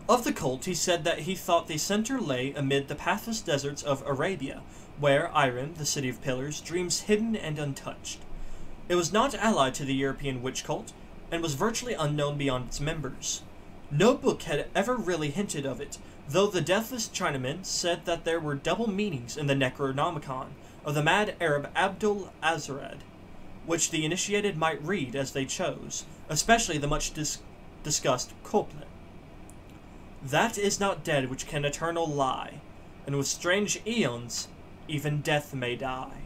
Of the cult, he said that he thought the center lay amid the pathless deserts of Arabia, where Iran, the city of pillars, dreams hidden and untouched. It was not allied to the European witch cult, and was virtually unknown beyond its members. No book had ever really hinted of it, though the deathless Chinaman said that there were double meanings in the Necronomicon of the mad Arab Abdul Azrad, which the initiated might read as they chose, especially the much discussed couplet. That is not dead which can eternal lie, and with strange aeons even death may die.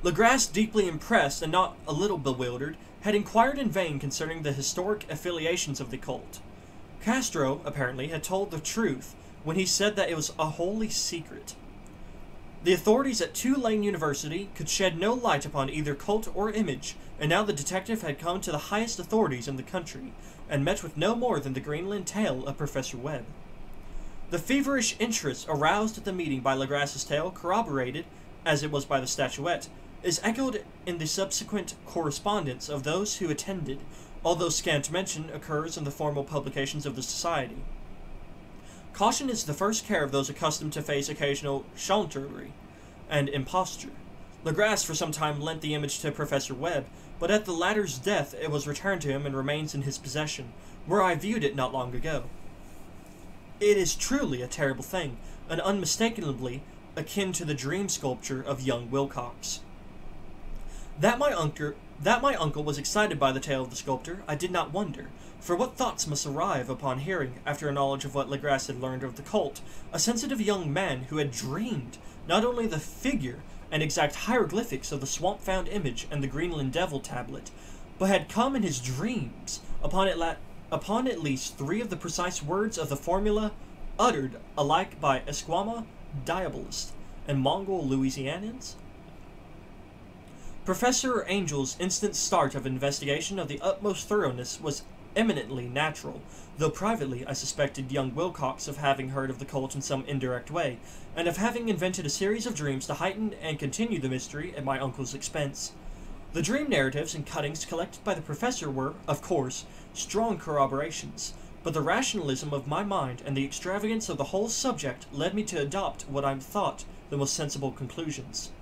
Legras, deeply impressed and not a little bewildered, had inquired in vain concerning the historic affiliations of the cult. Castro, apparently, had told the truth when he said that it was a holy secret. The authorities at Tulane University could shed no light upon either cult or image, and now the detective had come to the highest authorities in the country, and met with no more than the Greenland tale of Professor Webb. The feverish interest aroused at the meeting by Legras's tale corroborated as it was by the statuette, is echoed in the subsequent correspondence of those who attended, although scant mention occurs in the formal publications of the Society. Caution is the first care of those accustomed to face occasional chancellery and imposture. Legras for some time lent the image to Professor Webb, but at the latter's death it was returned to him and remains in his possession, where I viewed it not long ago. It is truly a terrible thing, and unmistakably akin to the dream sculpture of young Wilcox. That my uncle was excited by the tale of the sculptor, I did not wonder, for what thoughts must arrive upon hearing, after a knowledge of what Legras had learned of the cult, a sensitive young man who had dreamed not only the figure and exact hieroglyphics of the swamp-found image and the Greenland Devil tablet, but had come in his dreams upon at least 3 of the precise words of the formula uttered alike by Esquimaux, Diabolist, and Mongol Louisianians? Professor Angel's instant start of investigation of the utmost thoroughness was eminently natural, though privately I suspected young Wilcox of having heard of the cult in some indirect way, and of having invented a series of dreams to heighten and continue the mystery at my uncle's expense. The dream narratives and cuttings collected by the professor were, of course, strong corroborations, but the rationalism of my mind and the extravagance of the whole subject led me to adopt what I thought the most sensible conclusions.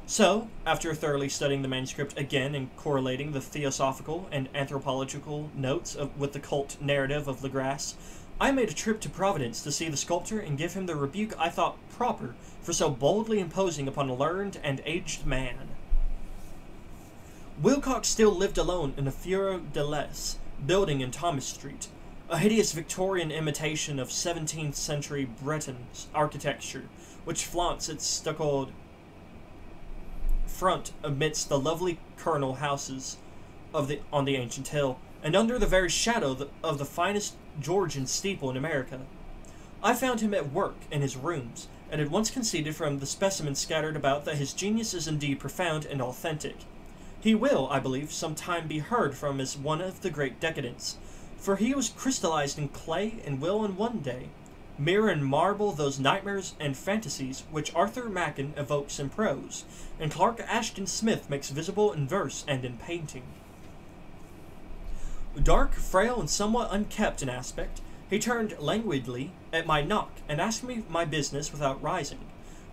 So, after thoroughly studying the manuscript again and correlating the theosophical and anthropological notes with the cult narrative of Legras, I made a trip to Providence to see the sculptor and give him the rebuke I thought proper for so boldly imposing upon a learned and aged man. Wilcox still lived alone in a Furo de Les building in Thomas Street, a hideous Victorian imitation of 17th century Breton architecture, which flaunts its stuccoed front amidst the lovely colonial houses on the ancient hill, and under the very shadow of the finest Georgian steeple in America. I found him at work in his rooms, and had once conceded from the specimens scattered about that his genius is indeed profound and authentic. He will, I believe, some time be heard from as one of the great decadents, for he was crystallized in clay and will in one day mirror and marble those nightmares and fantasies which Arthur Machen evokes in prose, and Clark Ashton Smith makes visible in verse and in painting. Dark, frail, and somewhat unkempt in aspect, he turned languidly at my knock and asked me my business without rising.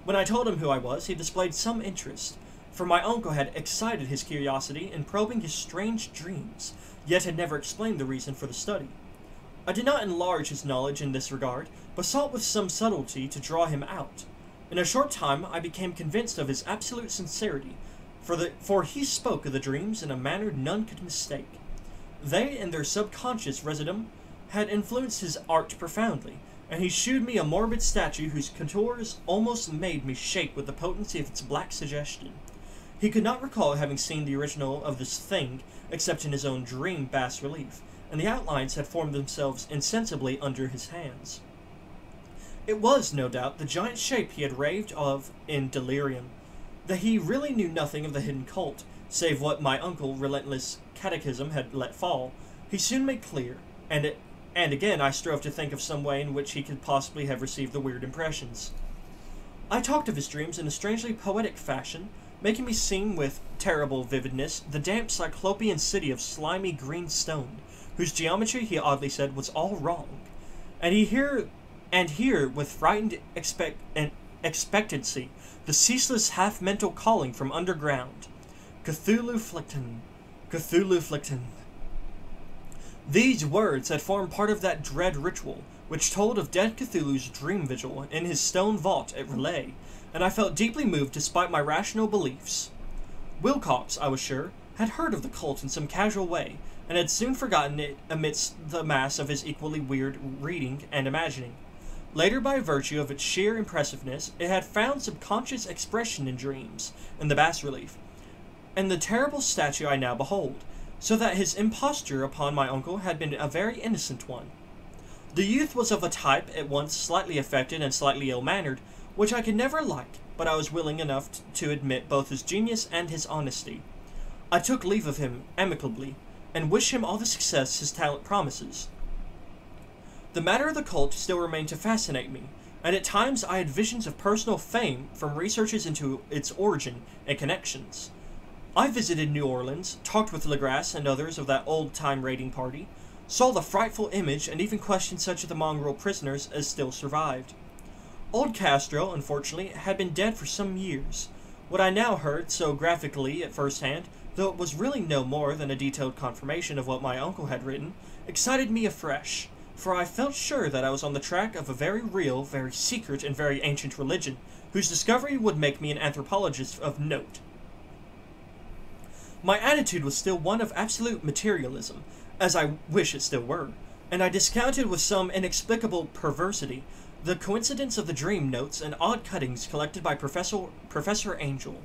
When I told him who I was, he displayed some interest, for my uncle had excited his curiosity in probing his strange dreams, yet had never explained the reason for the study. I did not enlarge his knowledge in this regard, but sought with some subtlety to draw him out. In a short time I became convinced of his absolute sincerity, for he spoke of the dreams in a manner none could mistake. They and their subconscious residuum had influenced his art profoundly, and he shewed me a morbid statue whose contours almost made me shake with the potency of its black suggestion. He could not recall having seen the original of this thing except in his own dream bas-relief, and the outlines had formed themselves insensibly under his hands. It was, no doubt, the giant shape he had raved of in delirium. That he really knew nothing of the hidden cult, save what my uncle's relentless catechism had let fall, he soon made clear, and again I strove to think of some way in which he could possibly have received the weird impressions. I talked of his dreams in a strangely poetic fashion, making me seem with terrible vividness the damp cyclopean city of slimy green stone, whose geometry, he oddly said, was all wrong, and here with frightened expectancy the ceaseless half-mental calling from underground, Cthulhu flicton, Cthulhu flicton. These words had formed part of that dread ritual which told of dead Cthulhu's dream vigil in his stone vault at Relay, and I felt deeply moved despite my rational beliefs. Wilcox, I was sure, had heard of the cult in some casual way, and had soon forgotten it amidst the mass of his equally weird reading and imagining. Later, by virtue of its sheer impressiveness, it had found subconscious expression in dreams, in the bas-relief, and the terrible statue I now behold, so that his imposture upon my uncle had been a very innocent one. The youth was of a type at once slightly affected and slightly ill-mannered, which I could never like, but I was willing enough to admit both his genius and his honesty. I took leave of him amicably, and wished him all the success his talent promises. The matter of the cult still remained to fascinate me, and at times I had visions of personal fame from researches into its origin and connections. I visited New Orleans, talked with Legrasse and others of that old-time raiding party, saw the frightful image, and even questioned such of the mongrel prisoners as still survived. Old Castro, unfortunately, had been dead for some years. What I now heard so graphically at first hand, though it was really no more than a detailed confirmation of what my uncle had written, excited me afresh, for I felt sure that I was on the track of a very real, very secret, and very ancient religion, whose discovery would make me an anthropologist of note. My attitude was still one of absolute materialism, as I wish it still were, and I discounted with some inexplicable perversity the coincidence of the dream notes and odd cuttings collected by Professor Angel.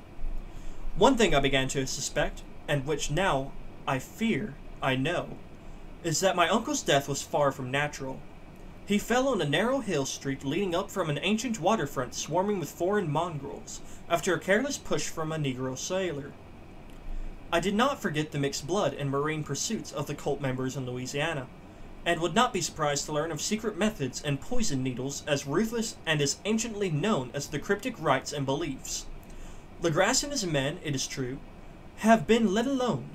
One thing I began to suspect, and which now I fear I know, is that my uncle's death was far from natural. He fell on a narrow hill street leading up from an ancient waterfront swarming with foreign mongrels, after a careless push from a Negro sailor. I did not forget the mixed blood and marine pursuits of the cult members in Louisiana, and would not be surprised to learn of secret methods and poison needles as ruthless and as anciently known as the cryptic rites and beliefs. Legrasse and his men, it is true, have been let alone,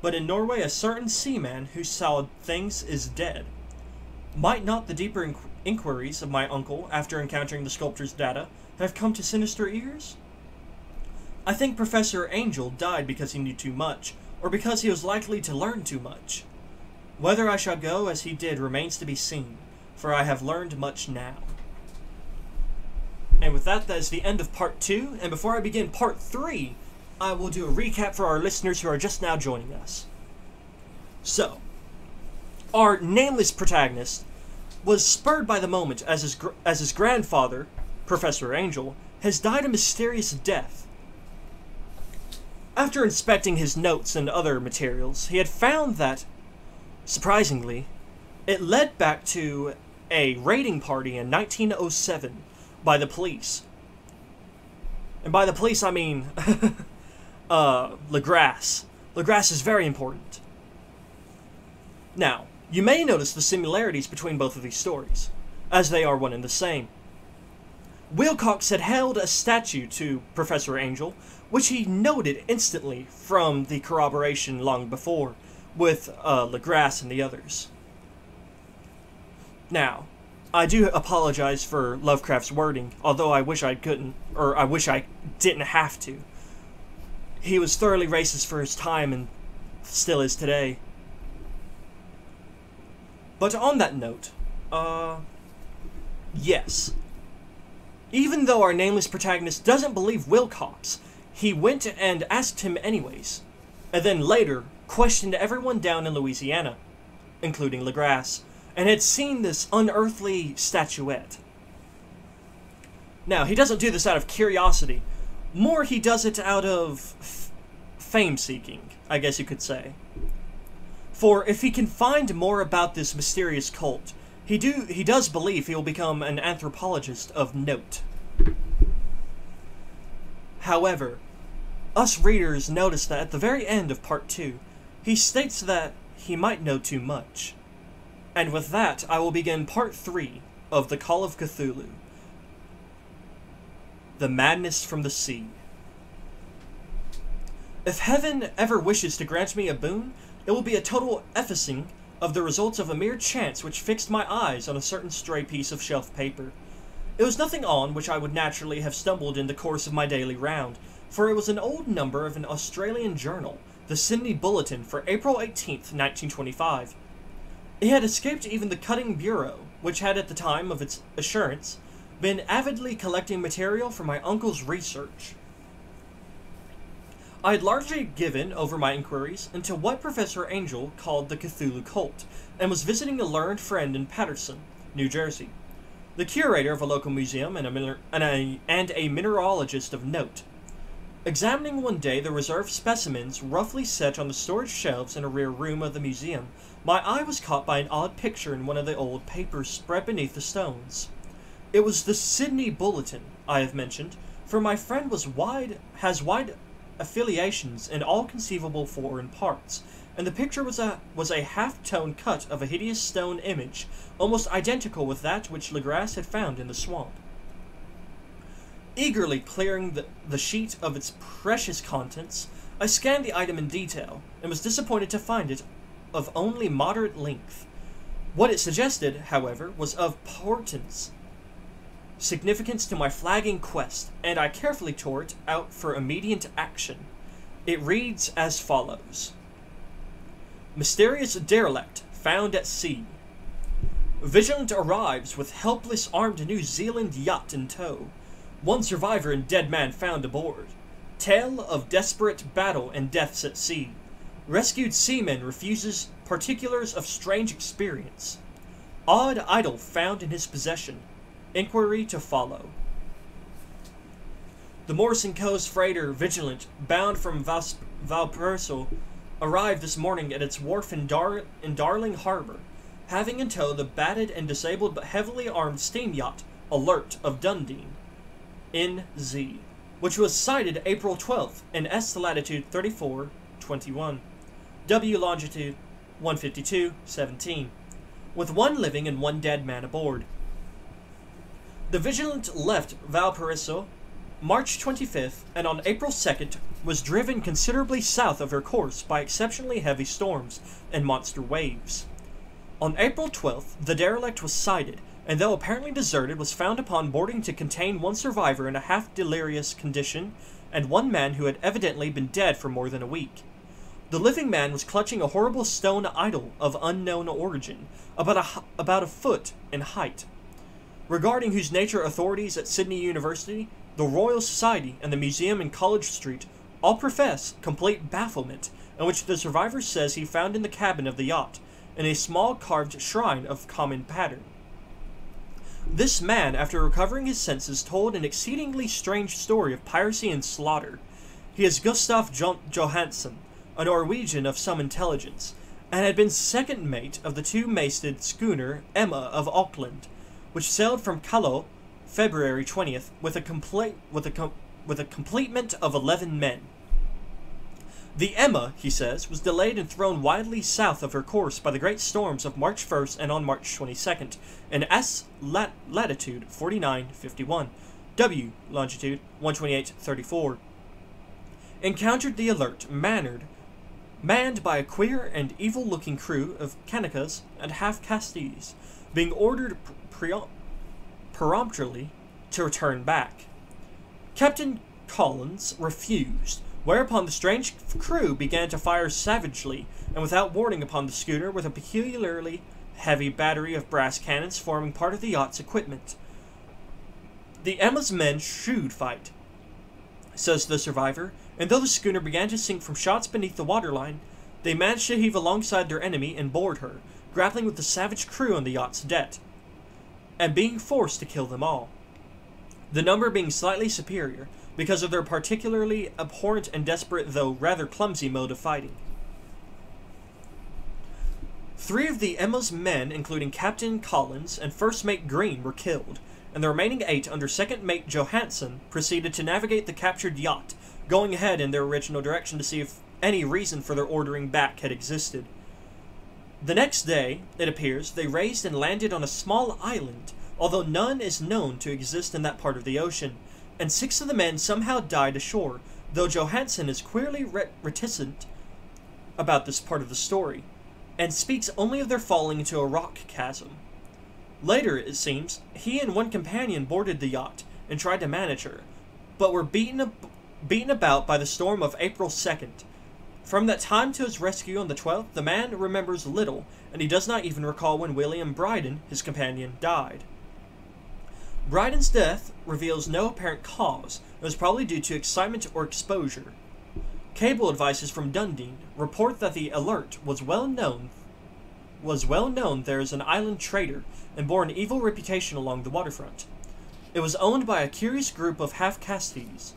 but in Norway a certain seaman who saw things is dead. Might not the deeper inquiries of my uncle, after encountering the sculptor's data, have come to sinister ears? I think Professor Angel died because he knew too much, or because he was likely to learn too much. Whether I shall go as he did remains to be seen, for I have learned much now. And with that, that is the end of part 2, and before I begin part 3, I will do a recap for our listeners who are just now joining us. So, our nameless protagonist was spurred by the moment as his grandfather, Professor Angel, has died a mysterious death. After inspecting his notes and other materials, he had found that, surprisingly, it led back to a raiding party in 1907 by the police. And by the police, I mean Legrasse. Legrasse is very important. Now, you may notice the similarities between both of these stories, as they are one and the same. Wilcox had held a statue to Professor Angel, which he noted instantly from the corroboration long before, with Legrasse and the others. Now, I do apologize for Lovecraft's wording, although I wish I couldn't, or I wish I didn't have to. He was thoroughly racist for his time and still is today. But on that note, yes. Even though our nameless protagonist doesn't believe Wilcox, he went and asked him anyways, and then later questioned everyone down in Louisiana, including Legrasse, and had seen this unearthly statuette. Now, he doesn't do this out of curiosity. More, he does it out of fame-seeking, I guess you could say. For if he can find more about this mysterious cult, he does believe he will become an anthropologist of note. However, us readers notice that at the very end of part 2, he states that he might know too much. And with that, I will begin part 3 of The Call of Cthulhu. The Madness from the Sea. If heaven ever wishes to grant me a boon, it will be a total effacing of the results of a mere chance which fixed my eyes on a certain stray piece of shelf paper. It was nothing on which I would naturally have stumbled in the course of my daily round, for it was an old number of an Australian journal, the Sydney Bulletin, for April 18th, 1925. It had escaped even the Cutting Bureau, which had at the time of its assurance been avidly collecting material for my uncle's research. I had largely given over my inquiries into what Professor Angel called the Cthulhu cult, and was visiting a learned friend in Paterson, New Jersey, the curator of a local museum and a mineralogist of note. Examining one day the reserved specimens roughly set on the storage shelves in a rear room of the museum, my eye was caught by an odd picture in one of the old papers spread beneath the stones. It was the Sydney Bulletin I have mentioned, for my friend has wide affiliations in all conceivable foreign parts, and the picture was a half-tone cut of a hideous stone image, almost identical with that which Legrasse had found in the swamp. Eagerly clearing the sheet of its precious contents, I scanned the item in detail, and was disappointed to find it of only moderate length. What it suggested, however, was of portents significance to my flagging quest, and I carefully tore it out for immediate action. It reads as follows. Mysterious derelict found at sea. Vigilant arrives with helpless armed New Zealand yacht in tow. One survivor and dead man found aboard. Tale of desperate battle and deaths at sea. Rescued seaman refuses particulars of strange experience. Odd idol found in his possession. Inquiry to follow. The Morrison Coast freighter Vigilant, bound from Valparaiso, arrived this morning at its wharf in Darling Harbor, having in tow the battered and disabled but heavily armed steam yacht Alert of Dundee, NZ, which was sighted April 12th in S latitude 3421, W longitude 152.17, with one living and one dead man aboard. The Vigilant left Valparaiso March 25th, and on April 2nd was driven considerably south of her course by exceptionally heavy storms and monster waves. On April 12th, the derelict was sighted, and though apparently deserted, was found upon boarding to contain one survivor in a half-delirious condition, and one man who had evidently been dead for more than a week. The living man was clutching a horrible stone idol of unknown origin, about a foot in height, regarding whose nature authorities at Sydney University, the Royal Society, and the museum in College Street all profess complete bafflement, and which the survivor says he found in the cabin of the yacht, in a small carved shrine of common pattern. This man, after recovering his senses, told an exceedingly strange story of piracy and slaughter. He is Gustav Johansen, a Norwegian of some intelligence, and had been second mate of the two-masted schooner Emma of Auckland, which sailed from Callao February 20th with a complement of 11 men. The Emma, he says, was delayed and thrown widely south of her course by the great storms of March 1st and on March 22nd in S latitude 49.51, W longitude 128.34. Encountered the Alert, manned by a queer and evil-looking crew of Kanakas and half-castes, being ordered peremptorily to return back. Captain Collins refused, whereupon the strange crew began to fire savagely and without warning upon the schooner with a peculiarly heavy battery of brass cannons forming part of the yacht's equipment. The Emma's men shooed fight, says the survivor, and though the schooner began to sink from shots beneath the waterline, they managed to heave alongside their enemy and board her, grappling with the savage crew on the yacht's deck, and being forced to kill them all, the number being slightly superior because of their particularly abhorrent and desperate though rather clumsy mode of fighting. 3 of the Emma's men, including Captain Collins and First Mate Green, were killed, and the remaining 8 under Second Mate Johansen proceeded to navigate the captured yacht, going ahead in their original direction to see if any reason for their ordering back had existed. The next day, it appears, they raised and landed on a small island, although none is known to exist in that part of the ocean, and 6 of the men somehow died ashore, though Johansen is queerly reticent about this part of the story, and speaks only of their falling into a rock chasm. Later, it seems, he and one companion boarded the yacht and tried to manage her, but were beaten about by the storm of April 2nd. From that time to his rescue on the 12th, the man remembers little, and he does not even recall when William Bryden, his companion, died. Bryden's death reveals no apparent cause, and was probably due to excitement or exposure. Cable advices from Dundee report that the Alert was well known there as an island trader and bore an evil reputation along the waterfront. It was owned by a curious group of half-castes,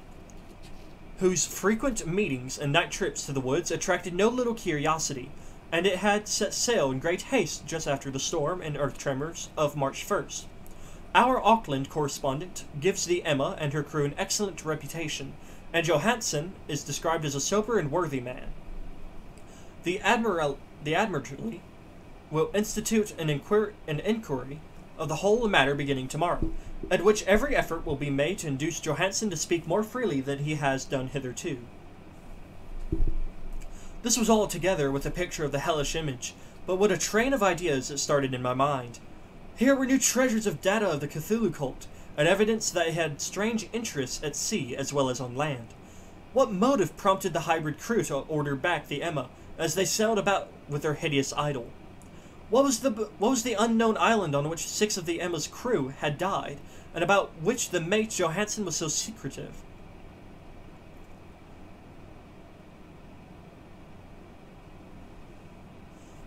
whose frequent meetings and night trips to the woods attracted no little curiosity, and it had set sail in great haste just after the storm and earth tremors of March 1st. Our Auckland correspondent gives the Emma and her crew an excellent reputation, and Johansen is described as a sober and worthy man. The Admiralty will institute an inquiry of the whole matter beginning tomorrow, at which every effort will be made to induce Johansen to speak more freely than he has done hitherto. This was all together with a picture of the hellish image, but what a train of ideas it started in my mind. Here were new treasures of data of the Cthulhu cult, and evidence that it had strange interests at sea as well as on land. What motive prompted the hybrid crew to order back the Emma as they sailed about with their hideous idol? What was the unknown island on which 6 of the Emma's crew had died, and about which the mate Johansen was so secretive?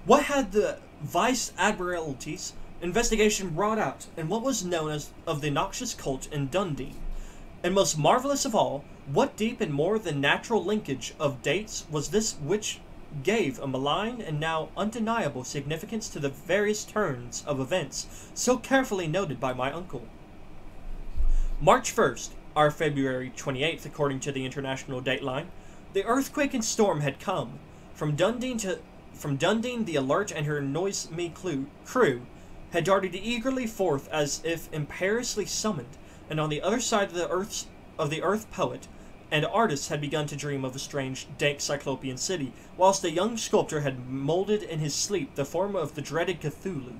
What had the Vice Admiralty's investigation brought out, and what was known as of the noxious cult in Dundee? And most marvelous of all, what deep and more than natural linkage of dates was this which gave a malign and now undeniable significance to the various turns of events so carefully noted by my uncle? March 1st, our February 28th according to the international dateline, the earthquake and storm had come. From Dundee, the Alert and her noisome crew had darted eagerly forth as if imperiously summoned, and on the other side of the earth poet and artist had begun to dream of a strange, dank cyclopean city, whilst a young sculptor had molded in his sleep the form of the dreaded Cthulhu.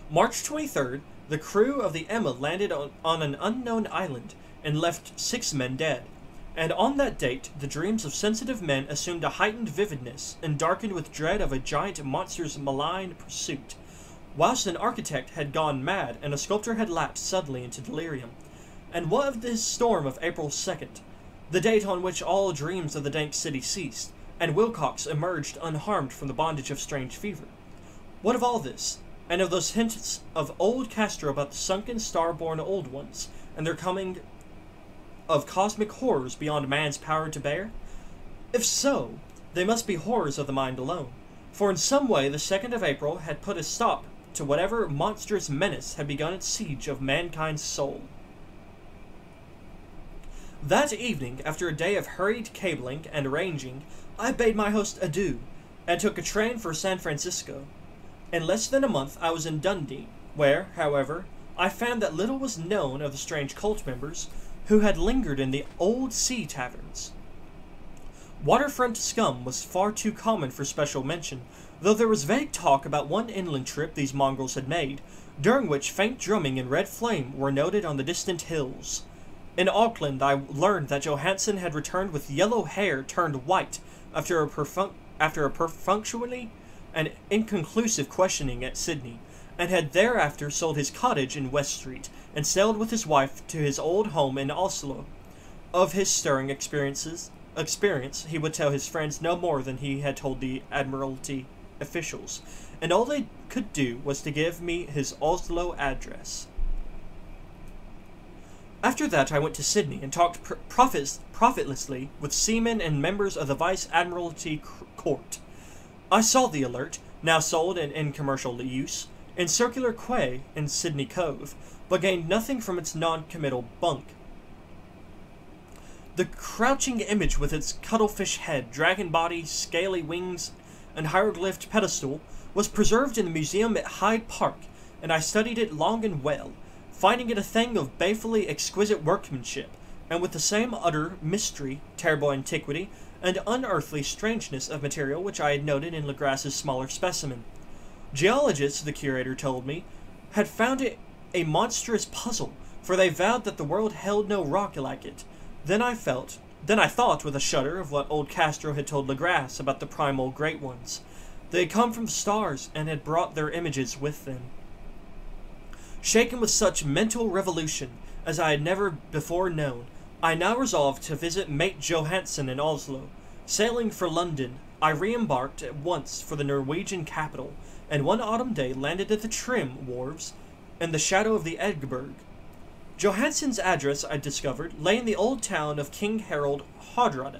March 23rd, the crew of the Emma landed on an unknown island and left 6 men dead. And on that date, the dreams of sensitive men assumed a heightened vividness and darkened with dread of a giant monster's malign pursuit, whilst an architect had gone mad and a sculptor had lapsed suddenly into delirium. And what of this storm of April 2nd, the date on which all dreams of the dank city ceased, and Wilcox emerged unharmed from the bondage of strange fever? What of all this, and of those hints of old Castro about the sunken star-born old ones, and their coming of cosmic horrors beyond man's power to bear? If so, they must be horrors of the mind alone, for in some way the 2nd of April had put a stop to whatever monstrous menace had begun its siege of mankind's soul. That evening, after a day of hurried cabling and arranging, I bade my host adieu, and took a train for San Francisco. In less than a month I was in Dundee, where, however, I found that little was known of the strange cult members who had lingered in the old sea taverns. Waterfront scum was far too common for special mention, though there was vague talk about one inland trip these mongrels had made, during which faint drumming and red flame were noted on the distant hills. In Auckland, I learned that Johansen had returned with yellow hair turned white after a perfunctory and inconclusive questioning at Sydney, and had thereafter sold his cottage in West Street and sailed with his wife to his old home in Oslo. Of his stirring experience, he would tell his friends no more than he had told the Admiralty officials, and all they could do was to give me his Oslo address. After that I went to Sydney and talked profitlessly with seamen and members of the Vice Admiralty Court. I saw the Alert, now sold and in commercial use, in Circular Quay in Sydney Cove, but gained nothing from its non-committal bunk. The crouching image with its cuttlefish head, dragon body, scaly wings, and hieroglyphed pedestal was preserved in the museum at Hyde Park, and I studied it long and well, finding it a thing of balefully exquisite workmanship, and with the same utter mystery, terrible antiquity, and unearthly strangeness of material which I had noted in Legras's smaller specimen. Geologists, the curator told me, had found it a monstrous puzzle, for they vowed that the world held no rock like it. Then I thought with a shudder of what old Castro had told Legras about the primal great ones. They had come from the stars and had brought their images with them. Shaken with such mental revolution as I had never before known, I now resolved to visit mate Johansen in Oslo. Sailing for London, I re-embarked at once for the Norwegian capital, and one autumn day landed at the Trim wharves in the shadow of the Edgeberg. Johansen's address, I discovered, lay in the old town of King Harold Hardrada,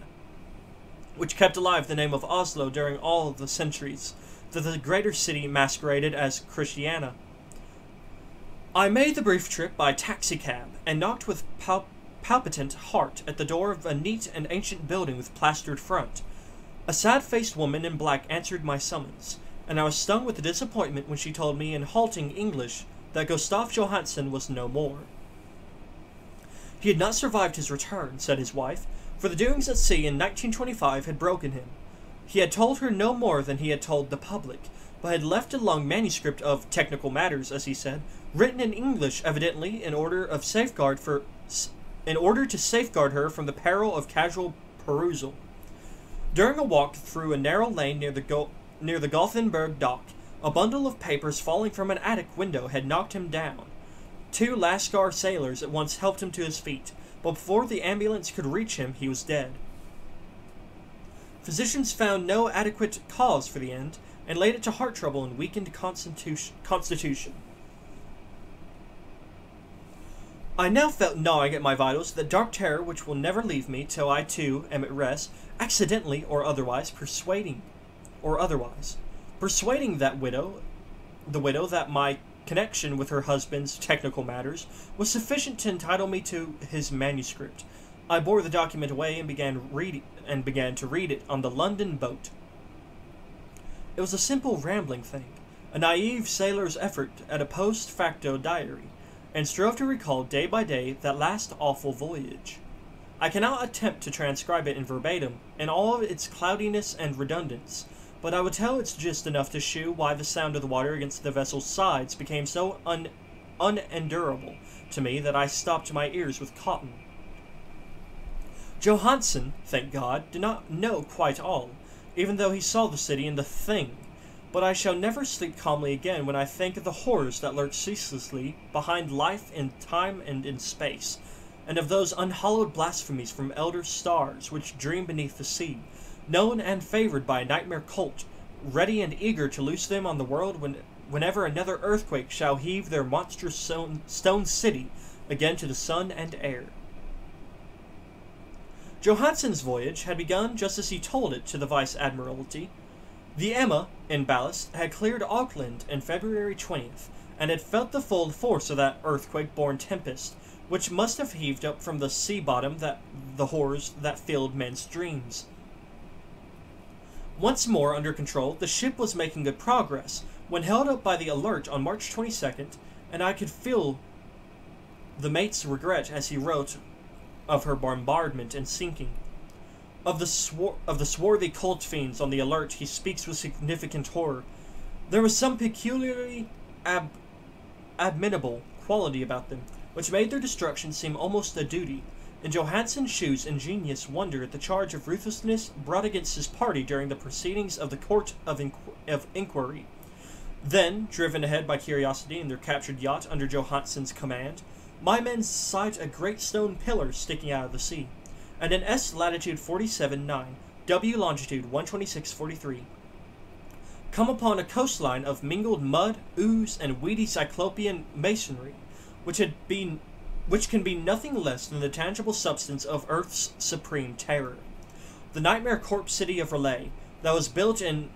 which kept alive the name of Oslo during all the centuries that the greater city masqueraded as Christiania. I made the brief trip by taxicab, and knocked with palpitant heart at the door of a neat and ancient building with plastered front. A sad-faced woman in black answered my summons, and I was stung with disappointment when she told me in halting English that Gustav Johansen was no more. He had not survived his return, said his wife, for the doings at sea in 1925 had broken him. He had told her no more than he had told the public, but had left a long manuscript of technical matters, as he said, written in English evidently in order to safeguard her from the peril of casual perusal. During a walk through a narrow lane near the Gothenburg dock, a bundle of papers falling from an attic window had knocked him down. 2 Lascar sailors at once helped him to his feet, but before the ambulance could reach him, he was dead. Physicians found no adequate cause for the end, and laid it to heart trouble and weakened constitution. I now felt gnawing at my vitals that dark terror which will never leave me till I too am at rest, accidentally or otherwise persuading the widow that my connection with her husband's technical matters was sufficient to entitle me to his manuscript. I bore the document away and began to read it on the London boat. It was a simple rambling thing, a naive sailor's effort at a post facto diary, and strove to recall day by day that last awful voyage. I cannot attempt to transcribe it in verbatim, in all of its cloudiness and redundance, but I would tell its gist enough to shew why the sound of the water against the vessel's sides became so unendurable to me that I stopped my ears with cotton. Johansen, thank God, did not know quite all, even though he saw the city and the thing, but I shall never sleep calmly again when I think of the horrors that lurk ceaselessly behind life in time and in space, and of those unhallowed blasphemies from elder stars which dream beneath the sea, known and favored by a nightmare cult, ready and eager to loose them on the world whenever another earthquake shall heave their monstrous stone city again to the sun and air. Johansen's voyage had begun just as he told it to the Vice-Admiralty. The Emma, in ballast, had cleared Auckland on February 20th, and had felt the full force of that earthquake-born tempest, which must have heaved up from the sea bottom the horrors that filled men's dreams. Once more under control, the ship was making good progress, when held up by the Alert on March 22nd, and I could feel the mate's regret as he wrote of her bombardment and sinking. Of the swarthy cult fiends on the Alert he speaks with significant horror. There was some peculiarly admirable quality about them, which made their destruction seem almost a duty, and Johansen shews ingenious wonder at the charge of ruthlessness brought against his party during the proceedings of the Court of Inquiry. Then, driven ahead by curiosity in their captured yacht under Johansen's command, my men sight a great stone pillar sticking out of the sea, and in S latitude 47.9, W longitude 126.43, come upon a coastline of mingled mud, ooze, and weedy cyclopean masonry, which can be nothing less than the tangible substance of Earth's supreme terror. The nightmare corpse city of R'lyeh, that was built in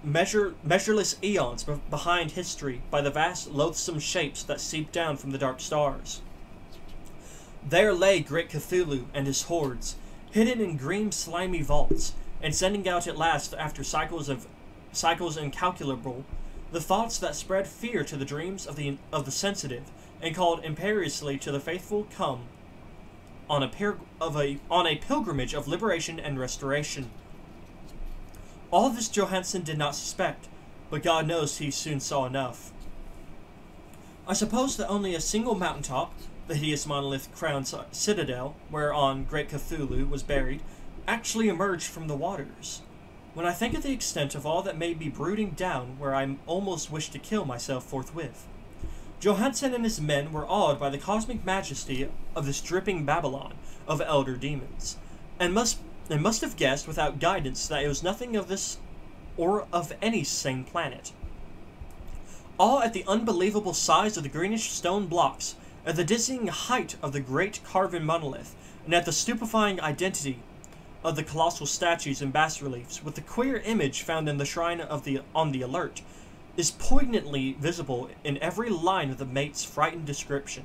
measureless eons behind history by the vast loathsome shapes that seeped down from the dark stars. There lay great Cthulhu and his hordes, hidden in green slimy vaults, and sending out at last after cycles incalculable, the thoughts that spread fear to the dreams of the sensitive, and called imperiously to the faithful come on a pilgrimage of liberation and restoration. All this Johansen did not suspect, but God knows he soon saw enough. I suppose that only a single mountaintop, the hideous monolith-crowned citadel, whereon great Cthulhu was buried, actually emerged from the waters. When I think of the extent of all that may be brooding down where I almost wish to kill myself forthwith. Johansen and his men were awed by the cosmic majesty of this dripping Babylon of elder demons, and must have guessed without guidance that it was nothing of this or of any sane planet. All at the unbelievable size of the greenish stone blocks, at the dizzying height of the great carven monolith, and at the stupefying identity of the colossal statues and bas-reliefs, with the queer image found in the shrine on the Alert, is poignantly visible in every line of the mate's frightened description.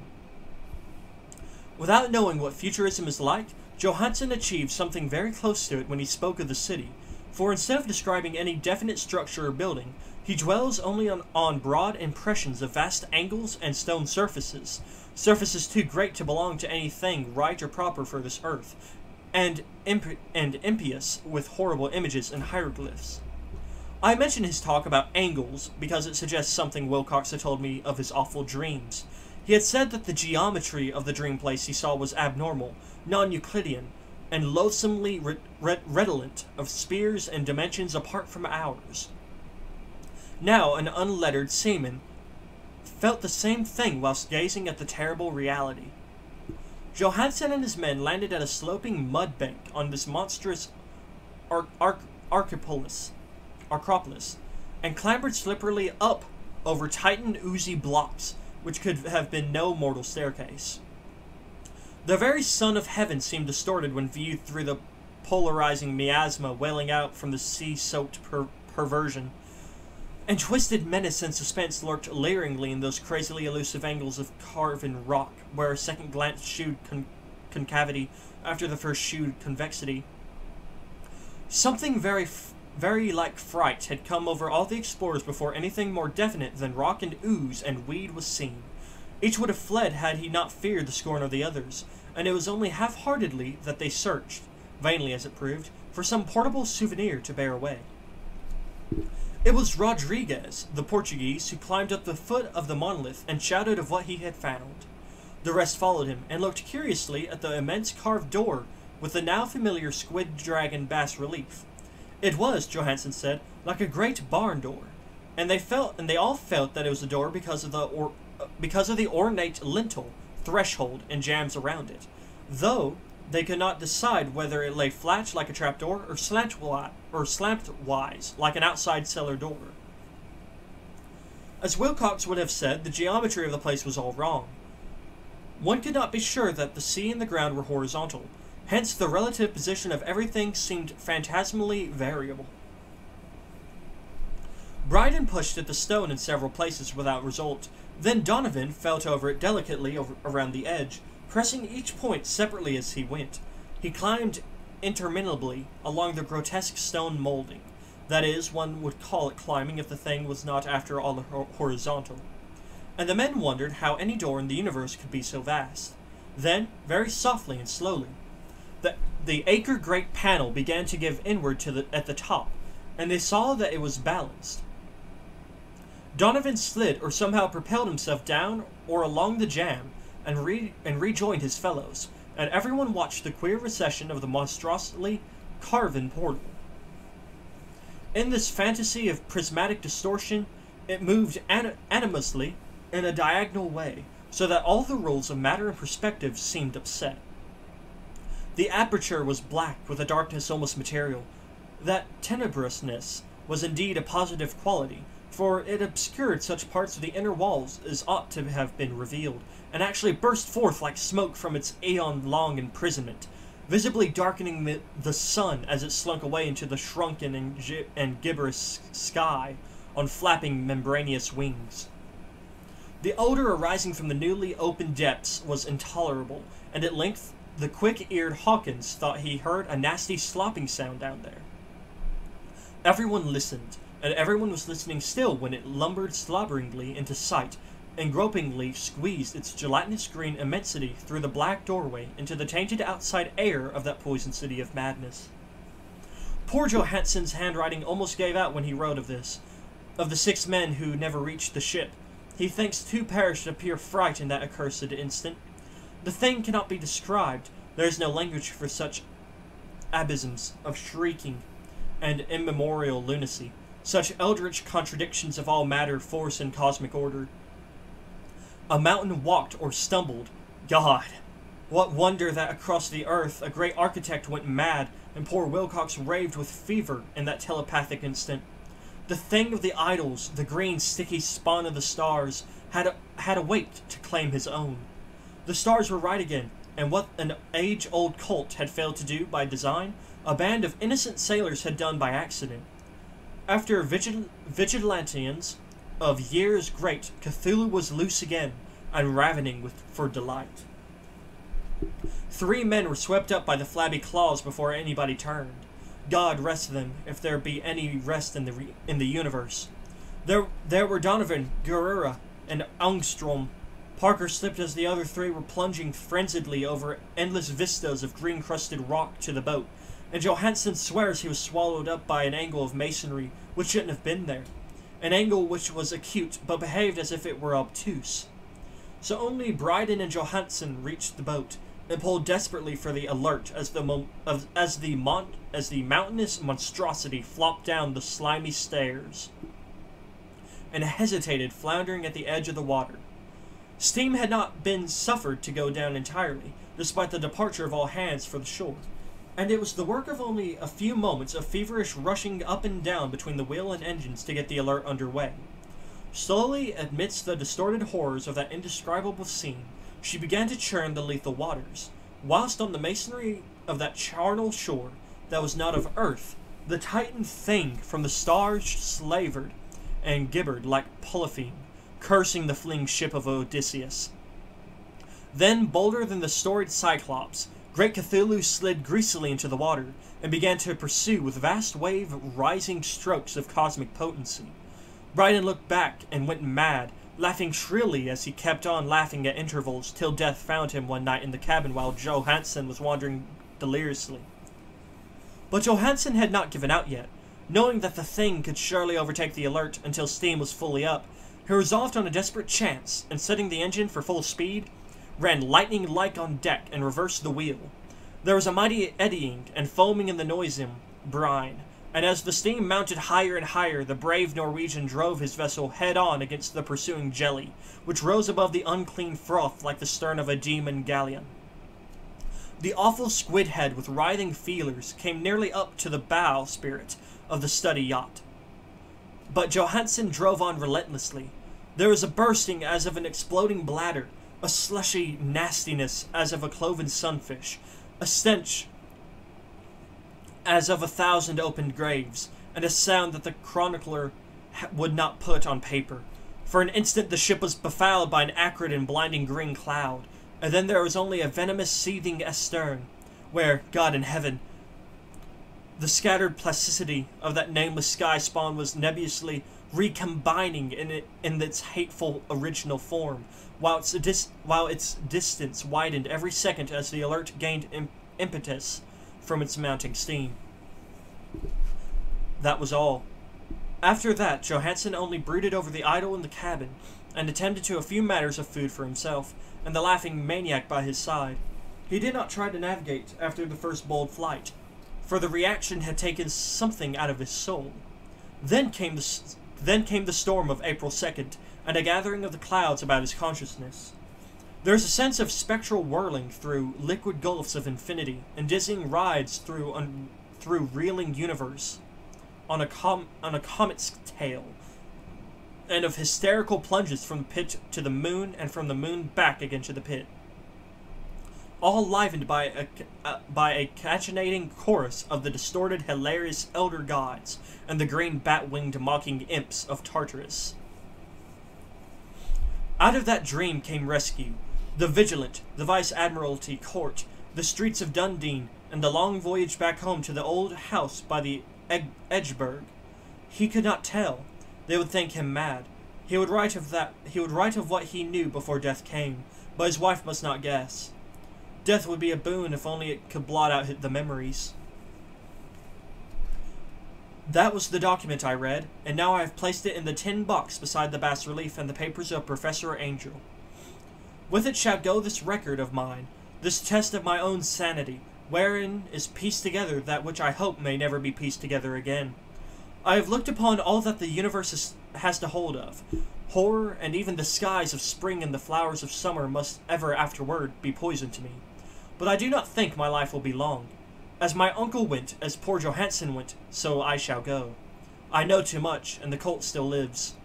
Without knowing what futurism is like, Johansen achieved something very close to it when he spoke of the city, for instead of describing any definite structure or building, He dwells only on broad impressions of vast angles and stone surfaces, surfaces too great to belong to anything right or proper for this earth, and impious with horrible images and hieroglyphs. I mention his talk about angles because it suggests something Wilcox had told me of his awful dreams. He had said that the geometry of the dream place he saw was abnormal, non-Euclidean, and loathsomely redolent of spheres and dimensions apart from ours. Now, an unlettered seaman felt the same thing whilst gazing at the terrible reality. Johansen and his men landed at a sloping mud bank on this monstrous Acropolis, and clambered slipperily up over titan oozy blocks, which could have been no mortal staircase. The very sun of heaven seemed distorted when viewed through the polarizing miasma wailing out from the sea-soaked perversion, and twisted menace and suspense lurked leeringly in those crazily elusive angles of carven rock, where a second glance shewed concavity after the first shewed convexity. Something very like fright had come over all the explorers before anything more definite than rock and ooze and weed was seen. Each would have fled had he not feared the scorn of the others, and it was only half-heartedly that they searched, vainly as it proved, for some portable souvenir to bear away. It was Rodriguez, the Portuguese, who climbed up the foot of the monolith and shouted of what he had found. The rest followed him, and looked curiously at the immense carved door with the now familiar squid dragon bas-relief. It was, Johansen said, like a great barn door, and they all felt that it was a door because of the ornate lintel, threshold, and jambs around it, though they could not decide whether it lay flat like a trapdoor or slantwise like an outside cellar door. As Wilcox would have said, the geometry of the place was all wrong. One could not be sure that the sea and the ground were horizontal, hence the relative position of everything seemed phantasmally variable. Bryden pushed at the stone in several places without result. Then Donovan felt over it delicately around the edge, pressing each point separately as he went. He climbed interminably along the grotesque stone molding. That is, one would call it climbing if the thing was not after all horizontal. And the men wondered how any door in the universe could be so vast. Then, very softly and slowly, the acre-great panel began to give inward at the top, and they saw that it was balanced. Donovan slid or somehow propelled himself down or along the jamb and rejoined his fellows, and everyone watched the queer recession of the monstrously carven portal. In this fantasy of prismatic distortion, it moved animously in a diagonal way, so that all the rules of matter and perspective seemed upset. The aperture was black, with a darkness almost material. That tenebrousness was indeed a positive quality, for it obscured such parts of the inner walls as ought to have been revealed, and actually burst forth like smoke from its aeon-long imprisonment, visibly darkening the sun as it slunk away into the shrunken and gibberish sky on flapping membranous wings. The odor arising from the newly opened depths was intolerable, and at length the quick-eared Hawkins thought he heard a nasty slopping sound down there. Everyone listened, and everyone was listening still when it lumbered slobberingly into sight and gropingly squeezed its gelatinous green immensity through the black doorway into the tainted outside air of that poisoned city of madness. Poor Johansen's handwriting almost gave out when he wrote of this, of the 6 men who never reached the ship. He thinks 2 perished of pure fright in that accursed instant. The thing cannot be described. There is no language for such abysms of shrieking and immemorial lunacy, such eldritch contradictions of all matter, force, and cosmic order. A mountain walked or stumbled. God! What wonder that across the earth a great architect went mad, and poor Wilcox raved with fever in that telepathic instant. The thing of the idols, the green, sticky spawn of the stars, had awaked to claim his own. The stars were right again, and what an age-old cult had failed to do by design, a band of innocent sailors had done by accident. After vigilantians of years great, Cthulhu was loose again, and ravening for delight. 3 men were swept up by the flabby claws before anybody turned. God rest them, if there be any rest in the universe. There were Donovan, Guerrera, and Angstrom. Parker slipped as the other three were plunging frenziedly over endless vistas of green-crusted rock to the boat, and Johansen swears he was swallowed up by an angle of masonry which shouldn't have been there, an angle which was acute but behaved as if it were obtuse. So only Bryden and Johansen reached the boat, and pulled desperately for the Alert as the mountainous monstrosity flopped down the slimy stairs, and hesitated, floundering at the edge of the water. Steam had not been suffered to go down entirely, despite the departure of all hands for the shore, and it was the work of only a few moments of feverish rushing up and down between the wheel and engines to get the Alert under way. Slowly, amidst the distorted horrors of that indescribable scene, she began to churn the lethal waters, whilst on the masonry of that charnel shore that was not of earth, the Titan thing from the stars slavered and gibbered like Polypheme, cursing the fleeing ship of Odysseus. Then, bolder than the storied Cyclops, great Cthulhu slid greasily into the water, and began to pursue with vast wave-rising strokes of cosmic potency. Bryden looked back and went mad, laughing shrilly as he kept on laughing at intervals till death found him one night in the cabin while Johansen was wandering deliriously. But Johansen had not given out yet. Knowing that the thing could surely overtake the Alert until steam was fully up, he resolved on a desperate chance, and setting the engine for full speed, ran lightning-like on deck and reversed the wheel. There was a mighty eddying and foaming in the noisome brine, and as the steam mounted higher and higher, the brave Norwegian drove his vessel head-on against the pursuing jelly, which rose above the unclean froth like the stern of a demon galleon. The awful squid head with writhing feelers came nearly up to the bowsprit of the Study yacht. But Johansen drove on relentlessly. There was a bursting as of an exploding bladder, a slushy nastiness as of a cloven sunfish, a stench as of 1,000 opened graves, and a sound that the chronicler would not put on paper. For an instant the ship was befouled by an acrid and blinding green cloud, and then there was only a venomous seething astern, where, God in heaven, the scattered plasticity of that nameless sky spawn was nebulously recombining in its hateful original form, while its distance widened every second as the Alert gained impetus from its mounting steam. That was all. After that, Johansen only brooded over the idol in the cabin, and attended to a few matters of food for himself, and the laughing maniac by his side. He did not try to navigate after the first bold flight, for the reaction had taken something out of his soul. Then came the storm of April 2nd, and a gathering of the clouds about his consciousness. There is a sense of spectral whirling through liquid gulfs of infinity, and dizzying rides through reeling universe on a comet's tail, and of hysterical plunges from the pit to the moon, and from the moon back again to the pit, all livened by a cachinnating chorus of the distorted, hilarious elder gods and the green bat-winged mocking imps of Tartarus. Out of that dream came rescue, the Vigilant, the Vice-Admiralty Court, the streets of Dundee, and the long voyage back home to the old house by the Edgeburg. He could not tell. They would think him mad. He would write of what he knew before death came, but his wife must not guess. Death would be a boon if only it could blot out the memories. That was the document I read, and now I have placed it in the tin box beside the bas-relief and the papers of Professor Angel. With it shall go this record of mine, this test of my own sanity, wherein is pieced together that which I hope may never be pieced together again. I have looked upon all that the universe has to hold of. Horror, and even the skies of spring and the flowers of summer must ever afterward be poison to me. But I do not think my life will be long. As my uncle went, as poor Johansen went, so I shall go. I know too much, and the cult still lives.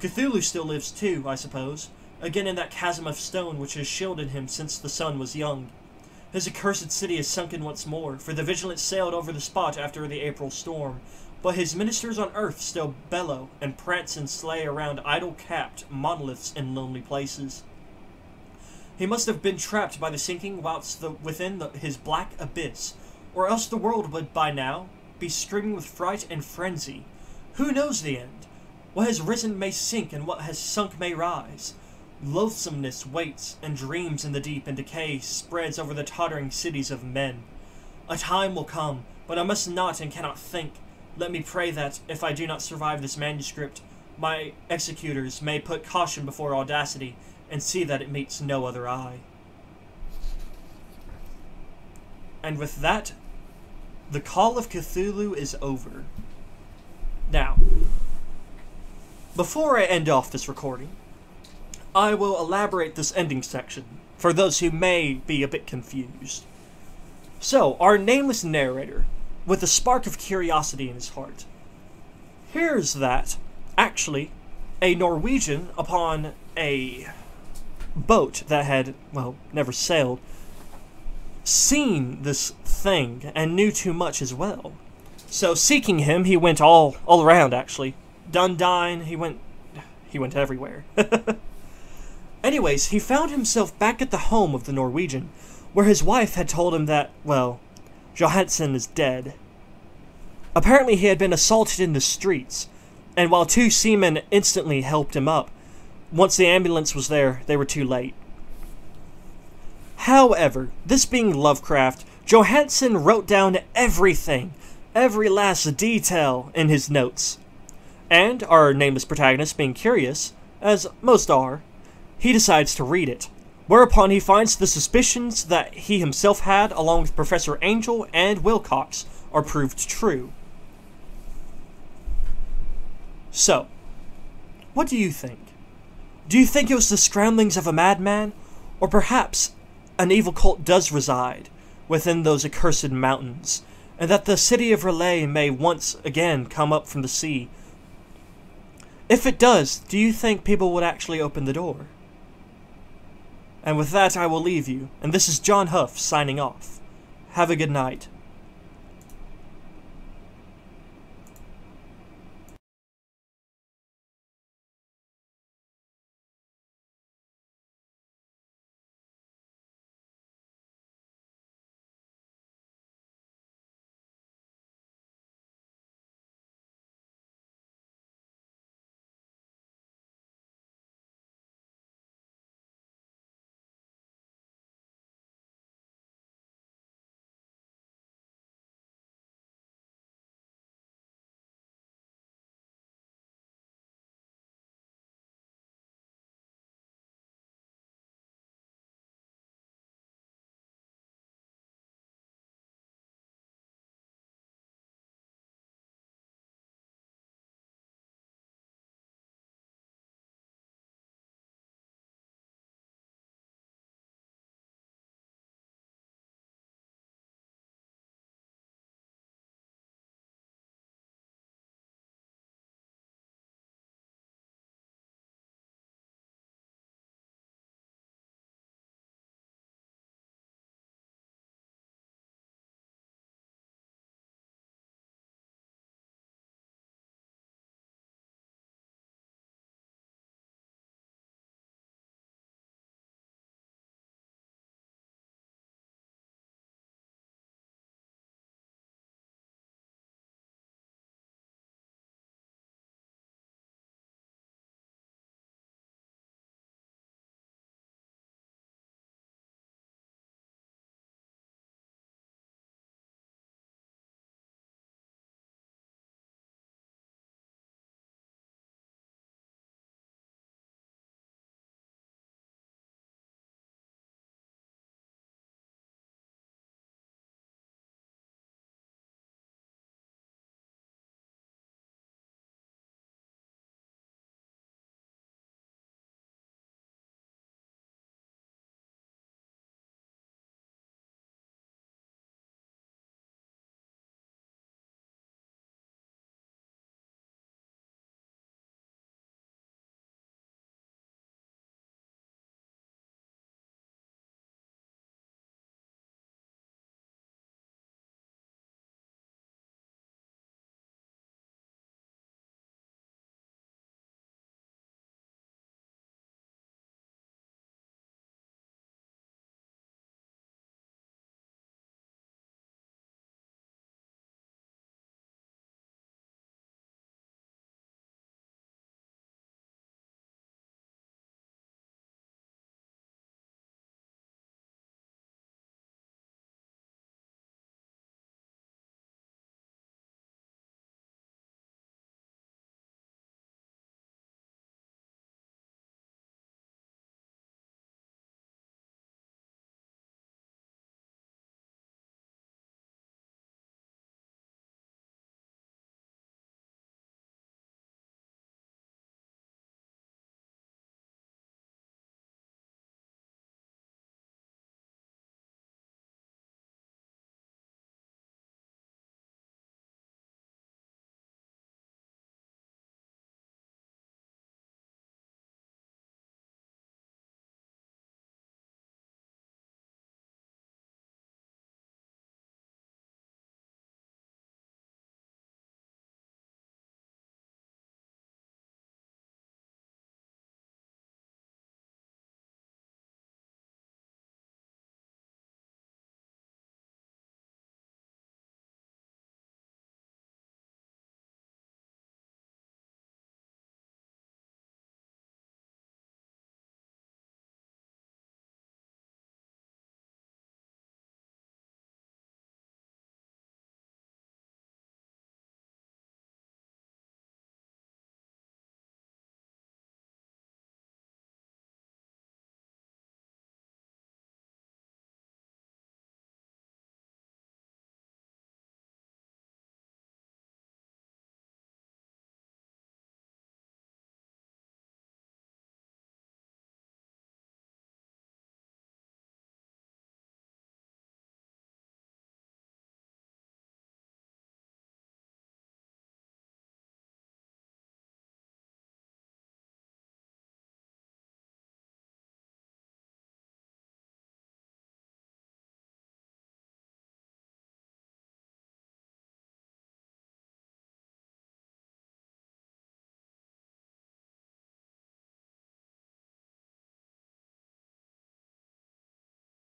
Cthulhu still lives too, I suppose, again in that chasm of stone which has shielded him since the sun was young. His accursed city is sunken once more, for the Vigilant sailed over the spot after the April storm, but his ministers on earth still bellow and prance and slay around idol-capped monoliths in lonely places. He must have been trapped by the sinking whilst within his black abyss, or else the world would by now be screaming with fright and frenzy. Who knows the end? What has risen may sink, and what has sunk may rise. Loathsomeness waits and dreams in the deep, and decay spreads over the tottering cities of men. A time will come, but I must not and cannot think. Let me pray that, if I do not survive this manuscript, my executors may put caution before audacity, and see that it meets no other eye. And with that, the Call of Cthulhu is over. Now, before I end off this recording, I will elaborate this ending section for those who may be a bit confused. So, our nameless narrator, with a spark of curiosity in his heart, hears that, actually, a Norwegian upon a boat that had, well, never sailed, seen this thing and knew too much as well. So, seeking him, he went all around, actually. Dundine, he went everywhere. Anyways, he found himself back at the home of the Norwegian, where his wife had told him that, well, Johansen is dead. Apparently he had been assaulted in the streets, and while two seamen instantly helped him up, once the ambulance was there, they were too late. However, this being Lovecraft, Johansen wrote down everything, every last detail in his notes. And our nameless protagonist, being curious, as most are, he decides to read it, whereupon he finds the suspicions that he himself had, along with Professor Angel and Wilcox, are proved true. So, what do you think? Do you think it was the scramblings of a madman, or perhaps an evil cult does reside within those accursed mountains, and that the city of Relay may once again come up from the sea? If it does, do you think people would actually open the door? And with that, I will leave you, and this is John Huff signing off. Have a good night.